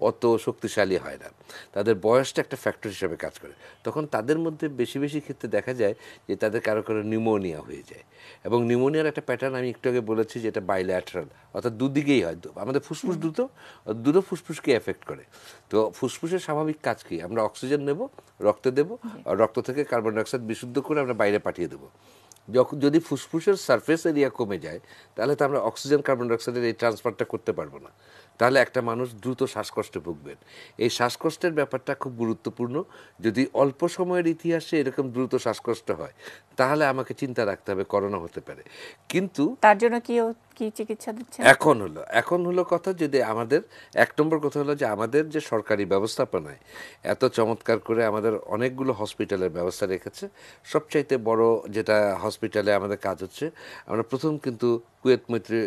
অত শক্তিশালী হয় না, তাদের বয়সটা একটা ফ্যাক্টর হিসেবে কাজ করে। তখন তাদের মধ্যে বেশি বেশি ক্ষেত্রে দেখা যায় যে তাদের কারো কারো নিউমোনিয়া হয়ে যায়, এবং নিউমোনিয়ার একটা প্যাটার্ন আমি একটু আগে বলেছি যে এটা বাইল্যাটারাল, অর্থাৎ দুদিকেই হয়। আমাদের ফুসফুস দুটো ফুসফুসকে এফেক্ট করে। তো ফুসফুসের স্বাভাবিক কাজ কি? আমরা অক্সিজেন নেব, রক্তে দেব, আর রক্ত থেকে কার্বন ডাইঅক্সাইড বিশুদ্ধ করে আমরা বাইরে পাঠিয়ে দেবো। যদি ফুসফুসের সারফেস এরিয়া কমে যায়, তাহলে তো আমরা অক্সিজেন কার্বন ডাইঅক্সাইডের এই ট্রান্সফারটা করতে পারবো না, তাহলে একটা মানুষ দ্রুত শ্বাসকষ্টে ভুগবেন। এই শ্বাসকষ্টের ব্যাপারটা খুব গুরুত্বপূর্ণ। যদি অল্প সময়ের ইতিহাসে এরকম দ্রুত শ্বাসকষ্ট হয়, তাহলে আমাকে চিন্তা রাখতে হবে করোনা হতে পারে। কিন্তু তার জন্য কি চিকিৎসা দিচ্ছেন? এখন হলো কথা, যদি আমাদের 1 নম্বর কথা হলো যে আমাদের যে সরকারি ব্যবস্থাপনায় এত চমৎকার করে আমাদের অনেকগুলো হসপিটালের ব্যবস্থা রেখেছে। সবচাইতে বড় যেটা হসপিটালে আমাদের কাজ হচ্ছে, আমরা প্রথম কিন্তু কুয়েত মৈত্রী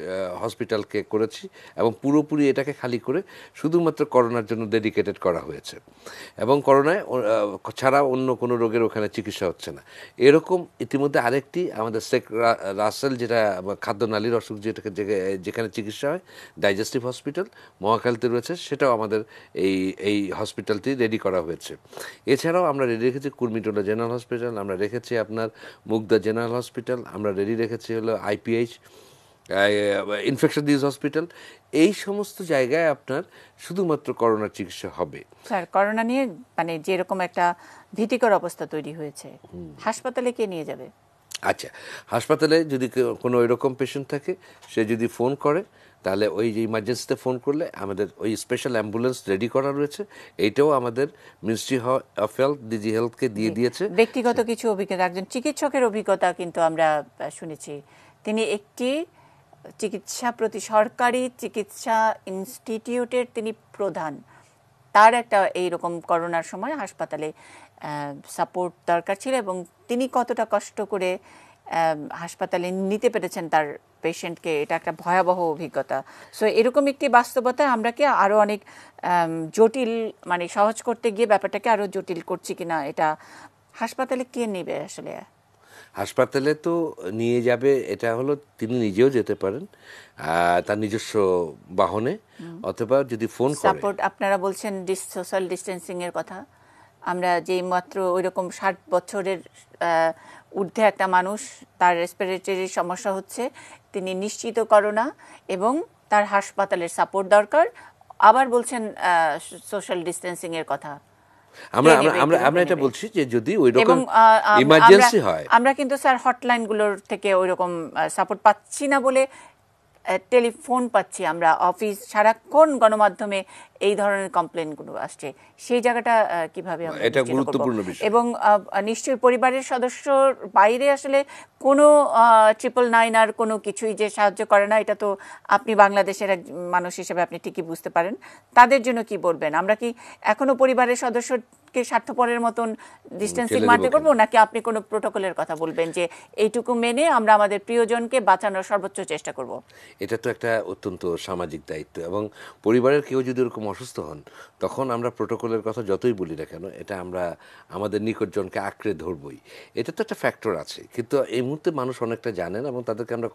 হসপিটালকে করেছি এবং পুরোপুরি এটাকে খালি করে শুধুমাত্র করোনার জন্য ডেডিকেটেড করা হয়েছে এবং করোনায় ছাড়া অন্য কোনো রোগের ওখানে চিকিৎসা হচ্ছে না। এরকম ইতিমধ্যে আরেকটি আমাদের শেখ রাসেল, যেটা খাদ্যনালীর অসুখ যেখানে চিকিৎসা হয়, ডাইজেস্টিভ হসপিটাল মহাখালীতে রয়েছে, সেটাও আমাদের এই হসপিটালটি রেডি করা হয়েছে। এছাড়াও আমরা রেডি রেখেছি কুর্মিটোলা জেনারেল হসপিটাল, আমরা রেখেছি আপনার মুগদা জেনারেল হসপিটাল, আমরা রেডি রেখেছি হলো IPH ইনফেকশন ডিজিজ হসপিটাল। এই সমস্ত জায়গায় আপনার শুধুমাত্র করোনার চিকিৎসা হবে। স্যার, করোনা নিয়ে মানে যেরকম একটা ভীতিকর অবস্থা তৈরি হয়েছে, হাসপাতালে কে নিয়ে যাবে? আচ্ছা, হাসপাতালে যদি কোনো এরকম পেশেন্ট থাকে, সে যদি ফোন করে, তাহলে ওই যে ইমার্জেন্সিতে ফোন করলে আমাদের ওই স্পেশাল অ্যাম্বুলেন্স রেডি করা রয়েছে। এইটাও আমাদের মিনিস্ট্রি অফ হেলথ, DG হেলথকে দিয়ে দিয়েছে। ব্যক্তিগত কিছু অভিজ্ঞতা, একজন চিকিৎসকের অভিজ্ঞতা কিন্তু আমরা শুনেছি, তিনি একটি সরকারি চিকিৎসা ইনস্টিটিউটের তিনি প্রধান। তার একটা এইরকম করোনার সময় হাসপাতালে সাপোর্ট দরকার ছিল এবং তিনি কতটা কষ্ট করে হাসপাতালে নিতে পেরেছেন তার পেশেন্টকে, এটা একটা ভয়াবহ অভিজ্ঞতা। সো এরকম একটি বাস্তবতা আমরা কি আরও অনেক জটিল, মানে সহজ করতে গিয়ে ব্যাপারটাকে আরও জটিল করছি কিনা, এটা হাসপাতালে কে নেবে আসলে? হাসপাতালে তো নিয়ে যাবে, এটা হলো তিনি নিজেও যেতে পারেন তার নিজস্ব বাহনে, অথবা যদি ফোন করে। সাপোর্ট আপনারা বলছেন সোশ্যাল ডিস্টেন্সিং এর কথা, আমরা যেই মাত্র ওইরকম 60 বছরের ঊর্ধ্বে একটা মানুষ, তার রেসপিরেটরি সমস্যা হচ্ছে, তিনি নিশ্চিত করোনা এবং তার হাসপাতালের সাপোর্ট দরকার, আবার বলছেন সোশ্যাল ডিস্টেন্সিং এর কথা। আমরা এটা বলছি যে যদি ওইরকম ইমার্জেন্সি হয়, আমরা কিন্তু স্যার হটলাইনগুলোর থেকে ওইরকম সাপোর্ট পাচ্ছি না বলে টেলিফোন পাচ্ছি আমরা, অফিস সারাক্ষণ গণমাধ্যমে এই ধরনের কমপ্লেনগুলো আসছে, সেই জায়গাটা কিভাবে আমরা এটা গুরুত্বপূর্ণ বিষয়। এবং নিশ্চয়ই পরিবারের সদস্যর বাইরে আসলে কোনো 999 আর কোনো কিছুই যে সাহায্য করে না, এটা তো আপনি বাংলাদেশের এক মানুষ হিসেবে আপনি ঠিকই বুঝতে পারেন। তাদের জন্য কি বলবেন? আমরা কি এখনো পরিবারের সদস্যকে স্বার্থপরের মতন ডিস্টেন্সিং মানতে করবো, নাকি আপনি কোনো প্রোটোকলের কথা বলবেন যে এইটুকু মেনে আমরা আমাদের প্রিয়জনকে বাঁচানোর সর্বোচ্চ চেষ্টা করব? এটা তো একটা অত্যন্ত সামাজিক দায়িত্ব, এবং পরিবারের কেউ যদি এরকম অসুস্থ হন, তখন আমরা প্রোটোকলের কথা যতই বলি না কেন, এটা আমরা আমাদের নিকটজনকে আঁকড়ে ধরবই। এটা তো একটা ফ্যাক্টর আছে, কিন্তু এই মুহূর্তে মানুষ অনেকটা জানেন, এবং তাদেরকে আমরা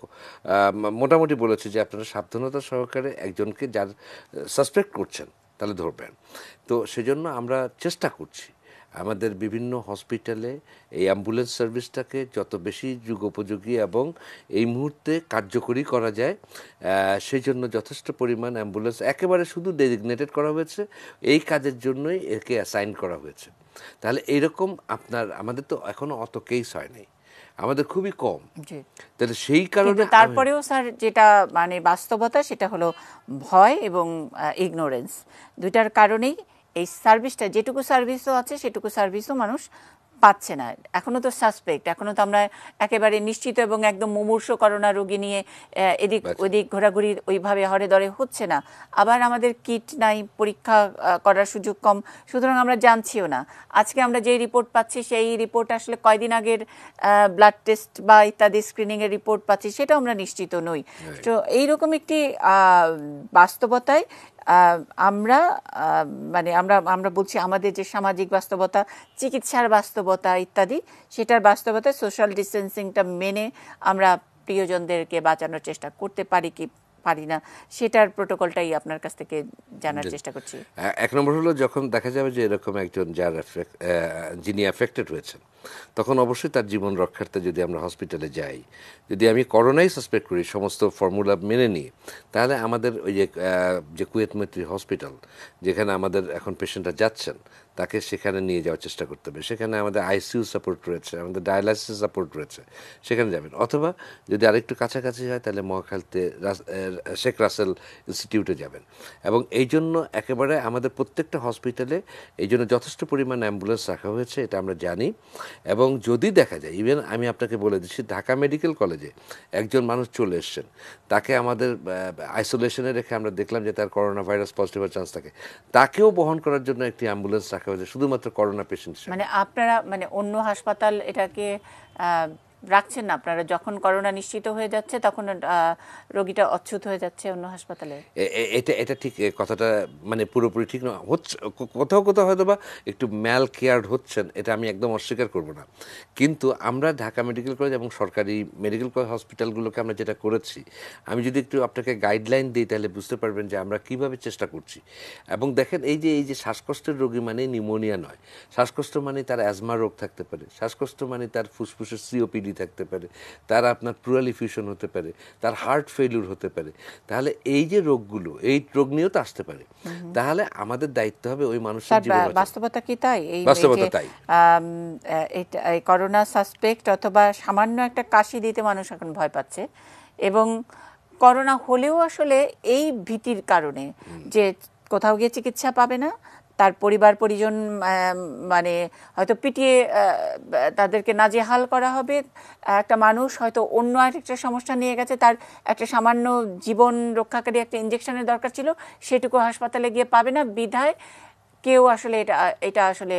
মোটামুটি বলেছি যে আপনারা সাবধানতা সহকারে একজনকে যার সাসপেক্ট করছেন তাহলে ধরবেন। তো সেজন্য আমরা চেষ্টা করছি আমাদের বিভিন্ন হসপিটালে এই অ্যাম্বুলেন্স সার্ভিসটাকে যত বেশি যুগোপযোগী এবং এই মুহূর্তে কার্যকরী করা যায়, সেই জন্য যথেষ্ট পরিমাণ অ্যাম্বুলেন্স একেবারে শুধু ডেজিগনেটেড করা হয়েছে, এই কাজের জন্যই একে অ্যাসাইন করা হয়েছে। তাহলে এইরকম আমাদের তো এখনো অত কেস হয়নি, আমাদের খুবই কম। তাহলে সেই কারণে তারপরেও স্যার যেটা মানে বাস্তবতা, সেটা হলো ভয় এবং ইগনোরেন্স, দুইটার কারণেই এই সার্ভিসটা, যেটুকু সার্ভিসও আছে সেটুকু সার্ভিসও মানুষ পাচ্ছে না। এখনো তো সাসপেক্ট, এখনো তো আমরা একেবারে নিশ্চিত এবং একদম মুমূর্ষ করোনা রোগী নিয়ে এদিক ওদিক ঘোরাঘুরি ওইভাবে হরে দরে হচ্ছে না। আবার আমাদের কিট নাই, পরীক্ষা করার সুযোগ কম, সুতরাং আমরা জানছিও না। আজকে আমরা যেই রিপোর্ট পাচ্ছি সেই রিপোর্ট আসলে কয়দিন আগের ব্লাড টেস্ট বা ইত্যাদি স্ক্রিনিংয়ের রিপোর্ট পাচ্ছি, সেটাও আমরা নিশ্চিত নই। তো এইরকম একটি বাস্তবতায় আমরা মানে আমরা বলছি আমাদের যে সামাজিক বাস্তবতা, চিকিৎসার বাস্তবতা ইত্যাদি, সেটার বাস্তবতা সোশ্যাল ডিস্টেন্সিংটা মেনে আমরা প্রিয়জনদেরকে বাঁচানোর চেষ্টা করতে পারি কি পারি না, সেটার প্রোটোকলটাই আপনার কাছ থেকে জানার চেষ্টা করছি। এক নম্বর হলো, যখন দেখা যাবে যে এরকম একজন যিনি অ্যাফেক্টেড হয়েছেন, তখন অবশ্যই তার জীবন রক্ষার্থে যদি আমরা হসপিটালে যাই, যদি আমি করোনাই সাসপেক্ট করি সমস্ত ফর্মুলা মেনে নিই, তাহলে আমাদের ওই যে কুয়েত মৈত্রী হসপিটাল, যেখানে আমাদের এখন পেশেন্টরা যাচ্ছেন, তাকে সেখানে নিয়ে যাওয়ার চেষ্টা করতে হবে। সেখানে আমাদের ICU সাপোর্ট রয়েছে, আমাদের ডায়ালাইসিস সাপোর্ট রয়েছে, সেখানে যাবেন। অথবা যদি আরেকটু কাছাকাছি হয়, তাহলে মহাখালীতে শেখ রাসেল ইনস্টিটিউটে যাবেন। এবং এই জন্য একেবারে আমাদের প্রত্যেকটা হসপিটালে এই জন্য যথেষ্ট পরিমাণ অ্যাম্বুলেন্স রাখা হয়েছে, এটা আমরা জানি। এবং যদি দেখা যায়, ইভেন আমি আপনাকে বলে দিচ্ছি, ঢাকা মেডিকেল কলেজে একজন মানুষ চলে এসছেন, তাকে আমাদের আইসোলেশনে রেখে আমরা দেখলাম যে তার করোনা ভাইরাস পজিটিভ হওয়ার চান্স থাকে, তাকেও বহন করার জন্য একটি অ্যাম্বুলেন্স রাখা হয়েছে শুধুমাত্র করোনা পেশেন্ট। মানে আপনারা মানে অন্য হাসপাতাল এটাকে রাখছেন না আপনারা? যখন করোনা নিশ্চিত হয়ে যাচ্ছে তখন রোগীটা অচ্যুত হয়ে যাচ্ছে অন্য হাসপাতালে। এটা এটা ঠিক কথাটা মানে পুরোপুরি ঠিক না হচ্ছে, কোথাও কোথাও হয়তো বা একটু ম্যাল কেয়ার্ড হচ্ছেন, এটা আমি একদম অস্বীকার করব না। কিন্তু আমরা ঢাকা মেডিকেল কলেজ এবং সরকারি মেডিকেল কলেজ হসপিটালগুলোকে আমরা যেটা করেছি, আমি যদি একটু আপনাকে গাইডলাইন দিই তাহলে বুঝতে পারবেন যে আমরা কিভাবে চেষ্টা করছি। এবং দেখেন এই যে শ্বাসকষ্টের রোগী মানে নিউমোনিয়া নয়, শ্বাসকষ্ট মানে তার অ্যাজমা রোগ থাকতে পারে, শ্বাসকষ্ট মানে তার ফুসফুসের সিওপিডি থাকতে পারে, তার আপনার প্লুরাল ইফিউশন হতে পারে, তার হার্ট ফেলিউর হতে পারে। তাহলে এই যে রোগগুলো, এই রোগ নিয়েও তো আসতে পারে। তাহলে আমাদের দায়িত্ব হবে ওই মানুষের জীবন। বাস্তবতা কি তাই? বাস্তবতা তাই। এই করোনা সাসপেক্ট অথবা সামান্য একটা কাশি দিতে মানুষ এখন ভয় পাচ্ছে, এবং করোনা হলেও আসলে এই ভীতির কারণে যে কোথাও গিয়ে চিকিৎসা পাবে না, তার পরিবার পরিজন মানে হয়তো পিটিয়ে তাদেরকে নাজেহাল করা হবে। একটা মানুষ হয়তো অন্য আরেকটা সমস্যা নিয়ে গেছে, তার একটা সামান্য জীবন রক্ষাকারী একটা ইনজেকশনের দরকার ছিল, সেটুকু হাসপাতালে গিয়ে পাবে না, বিধায় কেউ আসলে এটা আসলে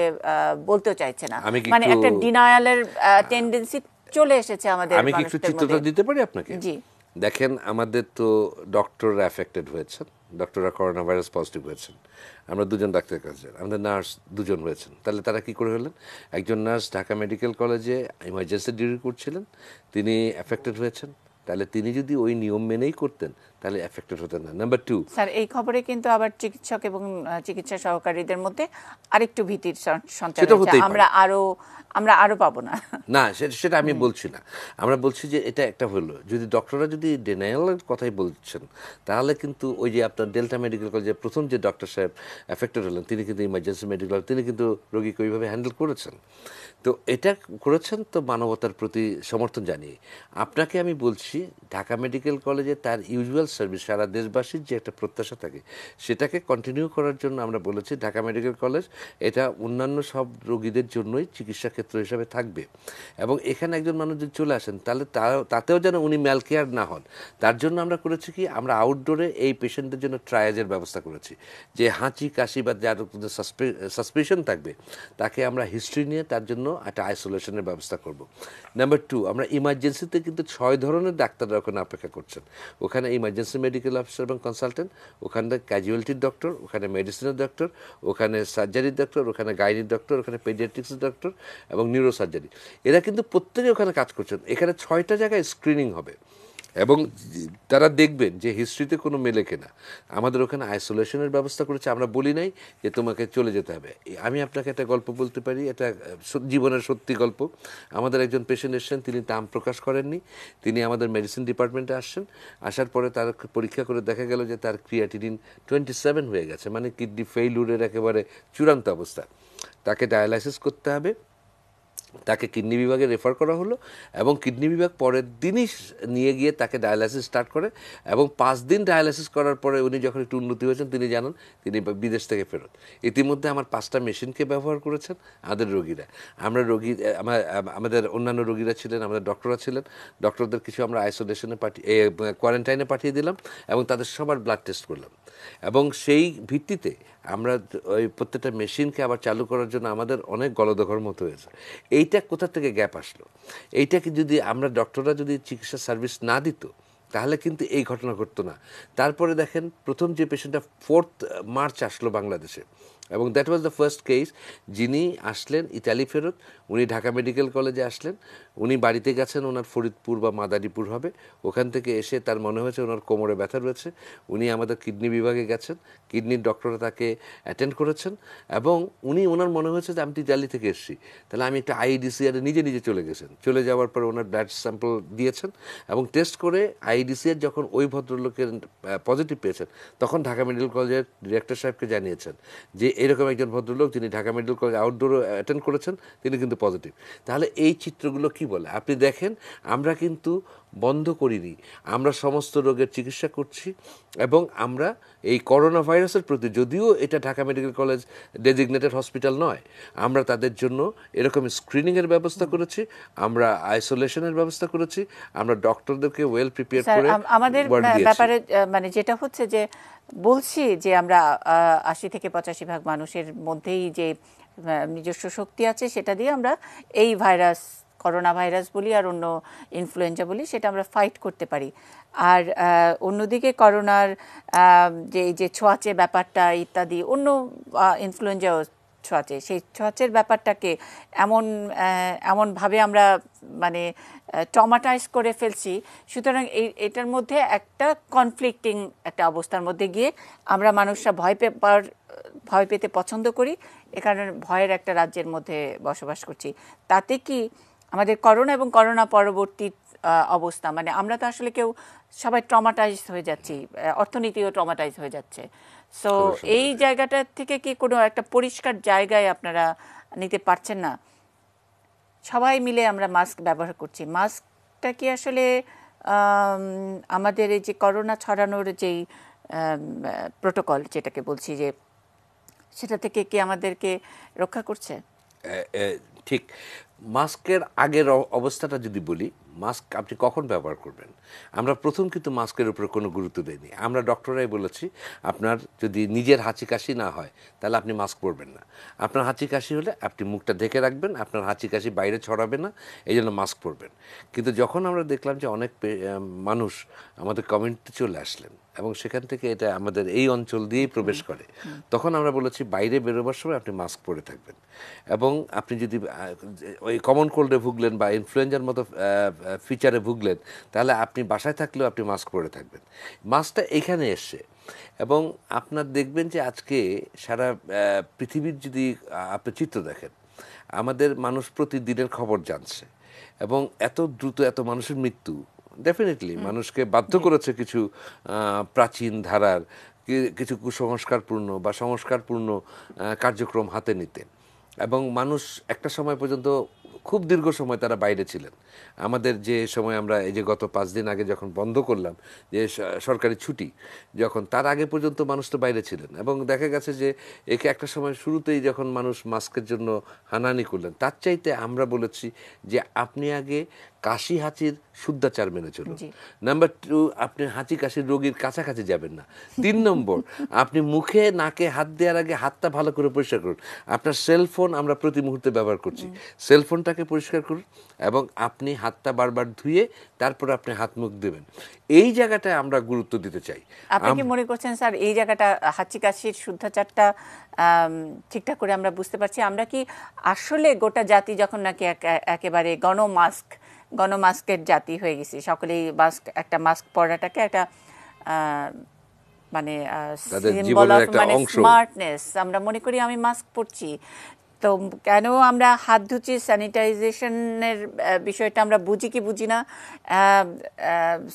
বলতেও চাইছে না। মানে একটা ডিনায়ালের টেন্ডেন্সি চলে এসেছে আমাদের। আমি কি একটু চিত্রটা দিতে পারি আপনাকে? জি। দেখেন, আমাদের তো ডক্টররা অ্যাফেক্টেড হয়েছেন, ডক্টররা করোনা ভাইরাস পজিটিভ হয়েছেন। আমরা দুজন ডাক্তারের কাছে, আমাদের নার্স দুজন হয়েছেন। তাহলে তারা কি করে হলেন? একজন নার্স ঢাকা মেডিকেল কলেজে ইমার্জেন্সি ডিউটি করছিলেন, তিনি অ্যাফেক্টেড হয়েছেন। তাহলে তিনি যদি ওই নিয়ম মেনেই করতেন তাহলে অ্যাফেক্টেড হতেন না। নাম্বার 2, স্যার এই খবরে কিন্তু আবার চিকিৎসক এবং চিকিৎসা সহকারীদের মধ্যে আরেকটু ভীতির সঞ্চার হচ্ছে। আমরা আরো পাবো না। না, সেটা আমি বলছি না। আমরা বলছি যে এটা একটা হলো, যদি ডক্টররা যদি ডেনায়ালের কথাই বলছেন তাহলে কিন্তু ওই যে আপনার ডেল্টা মেডিকেল কলেজে প্রথম যে ডক্টর সাহেব অ্যাফেক্টেড হলেন, তিনি কিন্তু ইমার্জেন্সি মেডিকেল, তিনি কিন্তু রোগীকে ওইভাবে হ্যান্ডেল করেছেন। তো এটা করেছেন তো মানবতার প্রতি সমর্থন জানিয়ে। আপনাকে আমি বলছি, ঢাকা মেডিকেল কলেজে তার ইউজুয়াল সার্ভিস, সারা দেশবাসীর যে একটা প্রত্যাশা থাকে সেটাকে কন্টিনিউ করার জন্য আমরা বলেছি ঢাকা মেডিকেল কলেজ এটা অন্যান্য সব রোগীদের জন্যই চিকিৎসা ক্ষেত্র হিসাবে থাকবে। এবং এখানে একজন মানুষ যদি চলে আসেন তাহলে তাতেও যেন উনি ম্যালকেয়ার না হন, তার জন্য আমরা করেছি কি, আমরা আউটডোরে এই পেশেন্টদের জন্য ট্রায়াজের ব্যবস্থা করেছি। যে হাঁচি কাশি বা যার সাসপিশন থাকবে তাকে আমরা হিস্ট্রি নিয়ে তার জন্য একটা আইসোলেশনের ব্যবস্থা করব। নাম্বার 2, আমরা ইমার্জেন্সিতে কিন্তু 6 ধরনের ডাক্তাররা ওখানে অপেক্ষা করছেন। ওখানে ইমার্জেন্সি মেডিকেল অফিসার এবং কনসালটেন্ট, ওখানে ক্যাজুয়ালিটির ডক্টর, ওখানে মেডিসিনের ডক্টর, ওখানে সার্জারির ডক্টর, ওখানে গাইনির ডক্টর, ওখানে পেডিয়াট্রিক্সের ডক্টর এবং নিউরোসার্জারি। এরা কিন্তু প্রত্যেকে ওখানে কাজ করছেন। এখানে 6টা জায়গায় স্ক্রিনিং হবে এবং তারা দেখবেন যে হিস্ট্রিতে কোনো মেলে কিনা। আমাদের ওখানে আইসোলেশনের ব্যবস্থা করেছে। আমরা বলি নাই যে তোমাকে চলে যেতে হবে। আমি আপনাকে একটা গল্প বলতে পারি, এটা জীবনের সত্যি গল্প। আমাদের একজন পেশেন্ট এসেছেন, তিনি নাম প্রকাশ করেননি। তিনি আমাদের মেডিসিন ডিপার্টমেন্টে আসছেন। আসার পরে তার পরীক্ষা করে দেখা গেল যে তার ক্রিয়াটিনিন 27 হয়ে গেছে, মানে কিডনি ফেইলুরের একেবারে চূড়ান্ত অবস্থা। তাকে ডায়ালাইসিস করতে হবে। তাকে কিডনি বিভাগে রেফার করা হলো এবং কিডনি বিভাগ পরের দিনই নিয়ে গিয়ে তাকে ডায়ালাইসিস স্টার্ট করে এবং 5 দিন ডায়ালাইসিস করার পরে উনি যখন একটু উন্নতি হয়েছেন তিনি জানান তিনি বিদেশ থেকে ফেরত। ইতিমধ্যে আমার 5টা মেশিনকে ব্যবহার করেছেন আমাদের রোগীরা। আমাদের অন্যান্য রোগীরা ছিলেন, আমাদের ডক্টররা ছিলেন। ডক্টরদের কিছু আমরা আইসোলেশনে কোয়ারেন্টাইনে পাঠিয়ে দিলাম এবং তাদের সবার ব্লাড টেস্ট করলাম। এবং সেই ভিত্তিতে আমরা ওই প্রত্যেকটা মেশিনকে আবার চালু করার জন্য আমাদের অনেক গলদঘর মতো হয়েছে। এইটা কোথা থেকে গ্যাপ আসলো? এইটাকে যদি আমরা ডক্টররা যদি চিকিৎসা সার্ভিস না দিত তাহলে কিন্তু এই ঘটনা ঘটতো না। তারপরে দেখেন, প্রথম যে পেশেন্টটা 4 মার্চ আসলো বাংলাদেশে এবং that was the first case. যিনি আসলেন ইতালি ফেরত, উনি ঢাকা মেডিকেল কলেজে আসলেন। উনি বাড়িতে গেছেন, ওনার ফরিদপুর বা মাদারীপুর হবে। ওখান থেকে এসে তার মনে হয়েছে ওনার কোমরে ব্যথা রয়েছে। উনি আমাদের কিডনি বিভাগে গেছেন, কিডনির ডক্টররা তাকে অ্যাটেন্ড করেছেন এবং ওনার মনে হয়েছে যে আমি তো ইতালি থেকে এসেছি, তাহলে আমি একটা আইডিসিআরে নিজে চলে গেছেন। চলে যাওয়ার পরে ওনার ব্লাড স্যাম্পল দিয়েছেন এবং টেস্ট করে আইডিসিআর যখন ওই ভদ্রলোকের পজিটিভ পেয়েছেন তখন ঢাকা মেডিকেল কলেজের ডিরেক্টর সাহেবকে জানিয়েছেন যে এরকম একজন ভদ্রলোক যিনি ঢাকা মেডিকেল কলেজ আউটডোরও অ্যাটেন্ড করেছেন তিনি কিন্তু পজিটিভ। তাহলে এই চিত্রগুলো কি বলে? আপনি দেখেন, আমরা কিন্তু বন্ধ করিনি, আমরা সমস্ত রোগের চিকিৎসা করছি এবং আমরা এই করোনা ভাইরাসের প্রতি, যদিও এটা Dhaka medical college designated hospital নয়, আমরা তাদের জন্য এরকম স্ক্রিনিংয়ের ব্যবস্থা করেছি, আমরা আইসোলেশনের ব্যবস্থা করেছি, আমরা ডক্টরদেরকে ওয়েল প্রিপেয়ার করে আমাদের ব্যাপারে মানে যেটা হচ্ছে যে বলছি যে আমরা 80 থেকে 85 ভাগ মানুষের মধ্যেই যে নিজস্ব শক্তি আছে সেটা দিয়ে আমরা এই ভাইরাস করোনা ভাইরাস বলি আর অন্য ইনফ্লুয়েঞ্জা বলি, সেটা আমরা ফাইট করতে পারি। আর অন্যদিকে করোনার যে ছোঁয়াচে ব্যাপারটা ইত্যাদি, অন্য ইনফ্লুয়েঞ্জাও ছোঁয়াচে, সেই ছোঁয়াচের ব্যাপারটাকে এমনভাবে আমরা মানে ট্রমাটাইজ করে ফেলছি। সুতরাং এটার মধ্যে একটা কনফ্লিক্টিং একটা অবস্থার মধ্যে গিয়ে আমরা মানুষরা ভয় পেতে পছন্দ করি, এ কারণে ভয়ের একটা রাজ্যের মধ্যে বসবাস করছি। তাতে কি আমাদের করোনা এবং করোনা পরবর্তী অবস্থা, মানে আমরা তো আসলে কেউ সবাই ট্রমাটাইজ হয়ে যাচ্ছি, অর্থনীতিও ট্রমাটাইজ হয়ে যাচ্ছে। সো এই জায়গাটা থেকে কি কোনো একটা পরিষ্কার জায়গায় আপনারা নিতে পারছেন না? সবাই মিলে আমরা মাস্ক ব্যবহার করছি, মাস্কটা কি আসলে আমাদের এই যে করোনা ছড়ানোর যেই প্রোটোকল যেটাকে বলছি, যে সেটা থেকে কি আমাদেরকে রক্ষা করছে? ঠিক, মাস্কের আগের অবস্থাটা যদি বলি, মাস্ক আপনি কখন ব্যবহার করবেন, আমরা প্রথম কিন্তু মাস্কের উপরে কোনো গুরুত্ব দেইনি। আমরা ডক্টররাই বলেছি আপনার যদি নিজের হাঁচি কাশি না হয় তাহলে আপনি মাস্ক পরবেন না, আপনার হাঁচি কাশি হলে আপনি মুখটা ঢেকে রাখবেন, আপনার হাঁচি কাশি বাইরে ছড়াবে না, এই জন্য মাস্ক পরবেন। কিন্তু যখন আমরা দেখলাম যে অনেক মানুষ আমাদের কমিউনিটিতে চলে আসলেন এবং সেখান থেকে এটা আমাদের এই অঞ্চল দিয়েই প্রবেশ করে, তখন আমরা বলেছি বাইরে বেরোবার সময় আপনি মাস্ক পরে থাকবেন। এবং আপনি যদি ওই কমন কোল্ডে ভুগলেন বা ইনফ্লুয়েঞ্জার মতো ফিচারে ভুগলেন, তাহলে আপনি বাসায় থাকলেও আপনি মাস্ক পরে থাকবেন। মাস্কটা এখানে এসছে এবং আপনার দেখবেন যে আজকে সারা পৃথিবীর যদি আপনি চিত্র দেখেন, আমাদের মানুষ প্রতিদিনের খবর জানছে এবং এত দ্রুত এত মানুষের মৃত্যু ডেফিনেটলি মানুষকে বাধ্য করেছে কিছু প্রাচীন ধারার কিছু কুসংস্কারপূর্ণ বা সংস্কারপূর্ণ কার্যক্রম হাতে নিতে। এবং মানুষ একটা সময় পর্যন্ত খুব দীর্ঘ সময় তারা বাইরে ছিলেন। আমাদের যে সময় আমরা এই যে গত 5 দিন আগে যখন বন্ধ করলাম যে সরকারি ছুটি, যখন তার আগে পর্যন্ত মানুষ তো বাইরে ছিলেন এবং দেখা গেছে যে একে একটা সময় শুরুতেই যখন মানুষ মাস্কের জন্য হানাহানি করলেন, তার চাইতে আমরা বলেছি যে আপনি আগে কাশি হাঁচির শুদ্ধাচার মেনে চলুন। নাম্বার 2, আপনি হাঁচি কাশির রোগীর কাছাকাছি যাবেন না। 3 নম্বর, আপনি মুখে নাকে হাত দেওয়ার আগে হাতটা ভালো করে পরিষ্কার করুন। আপনার সেলফোন আমরা প্রতি মুহূর্তে ব্যবহার করছি, সেলফোনটাকে পরিষ্কার করুন এবং আপনি হাতটা বারবার ধুয়ে তারপর আপনি হাত মুখ দেবেন। এই জায়গাটায় আমরা গুরুত্ব দিতে চাই। আপনি কি মনে করছেন স্যার এই জায়গাটা হাঁচি কাশির শুদ্ধাচারটা ঠিকঠাক করে আমরা বুঝতে পারছি? আমরা কি আসলে গোটা জাতি যখন নাকি একেবারে গণমাস্কের জাতি হয়ে গেছি, সকলেই একটা মাস্ক পরাটাকে একটা মানে সিম্বল অফ মানে স্মার্টনেস আমরা মনে করি, আমি মাস্ক পরছি তো কেন আমরা হাত ধুচ্ছি, স্যানিটাইজেশনের বিষয়টা আমরা বুঝি কি বুঝি না,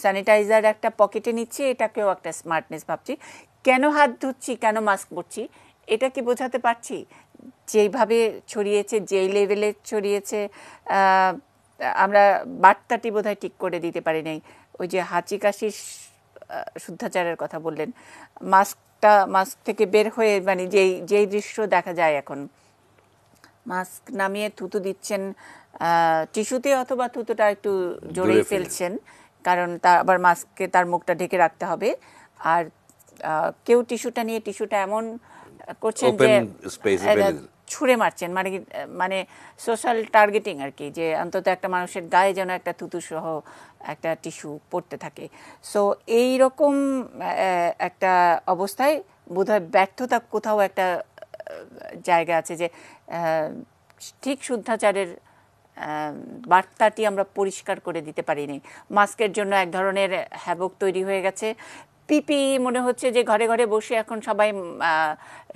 স্যানিটাইজার একটা পকেটে নিচ্ছি, এটাকেও একটা স্মার্টনেস ভাবছি। কেন হাত ধুচ্ছি, কেন মাস্ক পরছি, এটা কি বোঝাতে পারছি? যেইভাবে ছড়িয়েছে, যেই লেভেলে ছড়িয়েছে, আমরা বার্তাটি বোধহয় ঠিক করে দিতে পারি নাই। ওই যে হাঁচি কাশির শুদ্ধাচারের কথা বললেন, মাস্ক থেকে বের হয়ে মানে যেই দৃশ্য দেখা যায় এখন, মাস্ক নামিয়ে থুতু দিচ্ছেন টিস্যুতে অথবা থুতুটা একটু জোরেই ফেলছেন, কারণ আবার মাস্কে তার মুখটা ঢেকে রাখতে হবে। আর কেউ টিস্যুটা এমন করছেন যে ছুঁড়ে মারছেন, মানে সোশ্যাল টার্গেটিং আর কি, যে অন্তত একটা মানুষের গায়ে যেন একটা থুতু সহ একটা টিস্যু পড়তে থাকে। সো এইরকম একটা অবস্থায় বোধহয় ব্যর্থতা কোথাও একটা জায়গা আছে, যে ঠিক শুদ্ধাচারের বার্তাটি আমরা পরিষ্কার করে দিতে পারিনি। মাস্কের জন্য এক ধরনের হ্যাবক তৈরি হয়ে গেছে। পিপি মনে হচ্ছে যে ঘরে ঘরে বসে এখন সবাই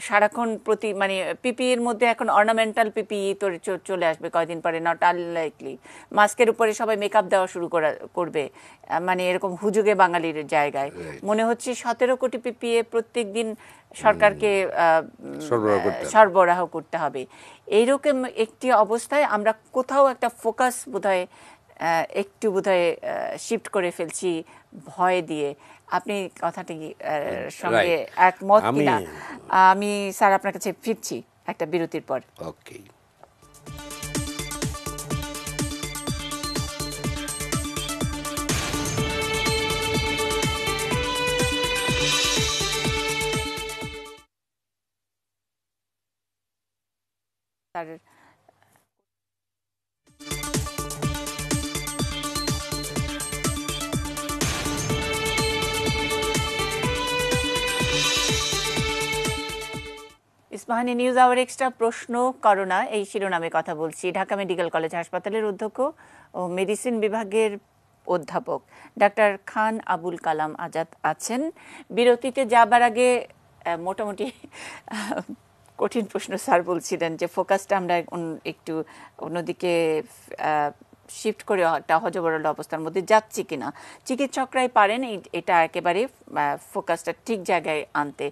সারাক্ষণ মানে পিপির মধ্যে এখন অর্নামেন্টাল পিপি চলে আসবে কয়দিন পরে, নট আনলাইকলি। মাস্কের উপরে সবাই মেকআপ দেওয়া শুরু করবে, মানে এরকম হুজুগে বাঙালির জায়গায় মনে হচ্ছে 17 কোটি পিপিএ প্রত্যেক দিন সরকারকে সরবরাহ করতে হবে। এইরকম একটি অবস্থায় আমরা কোথাও একটা ফোকাস বোধহয় শিফট করে ফেলছি ভয় দিয়ে। আপনি কথাটি সঙ্গে একমত কিনা? আমি স্যার আপনার কাছে ফিরছি একটা বিরতির পর। ওকে। ইস্পাহানি নিউজ আওয়ার এক্সট্রা প্রশ্ন করোনা এই শিরোনামে কথা বলছি। ঢাকা মেডিকেল কলেজ হাসপাতালের অধ্যক্ষ ও মেডিসিন বিভাগের অধ্যাপক ডাক্তার খান আবুল কালাম আজাদ আছেন। বিরতিতে যাবার আগে মোটামুটি কঠিন প্রশ্ন স্যার বলছিলেন যে ফোকাসটা আমরা একটু অন্যদিকে শিফট করে একটা হজবরল অবস্থার মধ্যে যাচ্ছি কিনা। চিকিৎসকরাই পারেন এটা একেবারে ফোকাসটা ঠিক জায়গায় আনতে।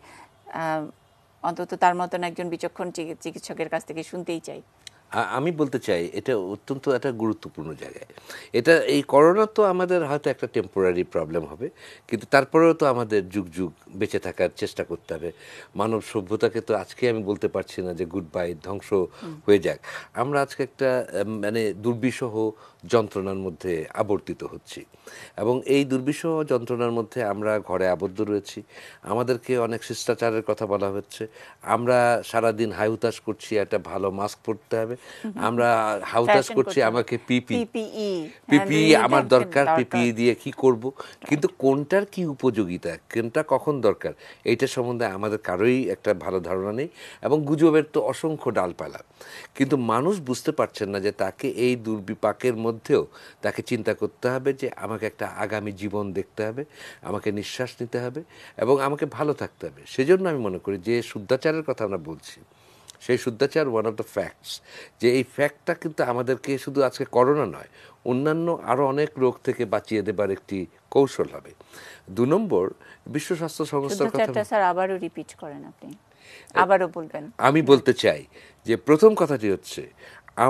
অন্তত তার মতন একজন বিচক্ষণ চিকিৎসকের কাছ থেকে শুনতেই চাই। আমি বলতে চাই এটা অত্যন্ত একটা গুরুত্বপূর্ণ জায়গায়। এটা এই করোনা তো আমাদের হয়তো একটা টেম্পোরারি প্রবলেম হবে, কিন্তু তারপরেও তো আমাদের যুগ যুগ বেঁচে থাকার চেষ্টা করতে হবে। মানব সভ্যতাকে তো আজকে আমি বলতে পারছি না যে গুড বাই, ধ্বংস হয়ে যাক। আমরা আজকে একটা মানে দুর্বিষহ যন্ত্রণার মধ্যে আবর্তিত হচ্ছি, এবং এই দুর্বিষহ যন্ত্রণার মধ্যে আমরা ঘরে আবদ্ধ রয়েছি। আমাদেরকে অনেক শিষ্টাচারের কথা বলা হচ্ছে। আমরা সারাদিন হাইহুতাশ করছি একটা ভালো মাস্ক পরতে হবে, আমরা হাউতাস করছি আমাকে পিপিই আমার দরকার, পিপিই দিয়ে কি করব, কিন্তু কোনটার কি উপযোগিতা, কোনটা কখন দরকার এইটা সম্বন্ধে আমাদের কারোই একটা ভালো ধারণা নেই, এবং গুজবের তো অসংখ্য ডালপালা। কিন্তু মানুষ বুঝতে পারছেন না যে তাকে এই দুর্বিপাকের মধ্যেও তাকে চিন্তা করতে হবে যে আমাকে একটা আগামী জীবন দেখতে হবে, আমাকে নিঃশ্বাস নিতে হবে, এবং আমাকে ভালো থাকতে হবে। সেজন্য আমি মনে করি যে শুদ্ধাচারের কথা আমরা বলছি, সেই শুদ্ধাচার ওয়ান অফ দ্য ফ্যাক্টস, যে এই ফ্যাক্টটা কিন্তু আমাদেরকে শুধু আজকে করোনা নয়, অন্যান্য আরও অনেক রোগ থেকে বাঁচিয়ে দেবার একটি কৌশল হবে। 2 নম্বর, বিশ্ব স্বাস্থ্য সংস্থার কথা স্যার আবারও রিপিট করেন, আপনি আবারও বলবেন। আমি বলতে চাই যে প্রথম কথাটি হচ্ছে,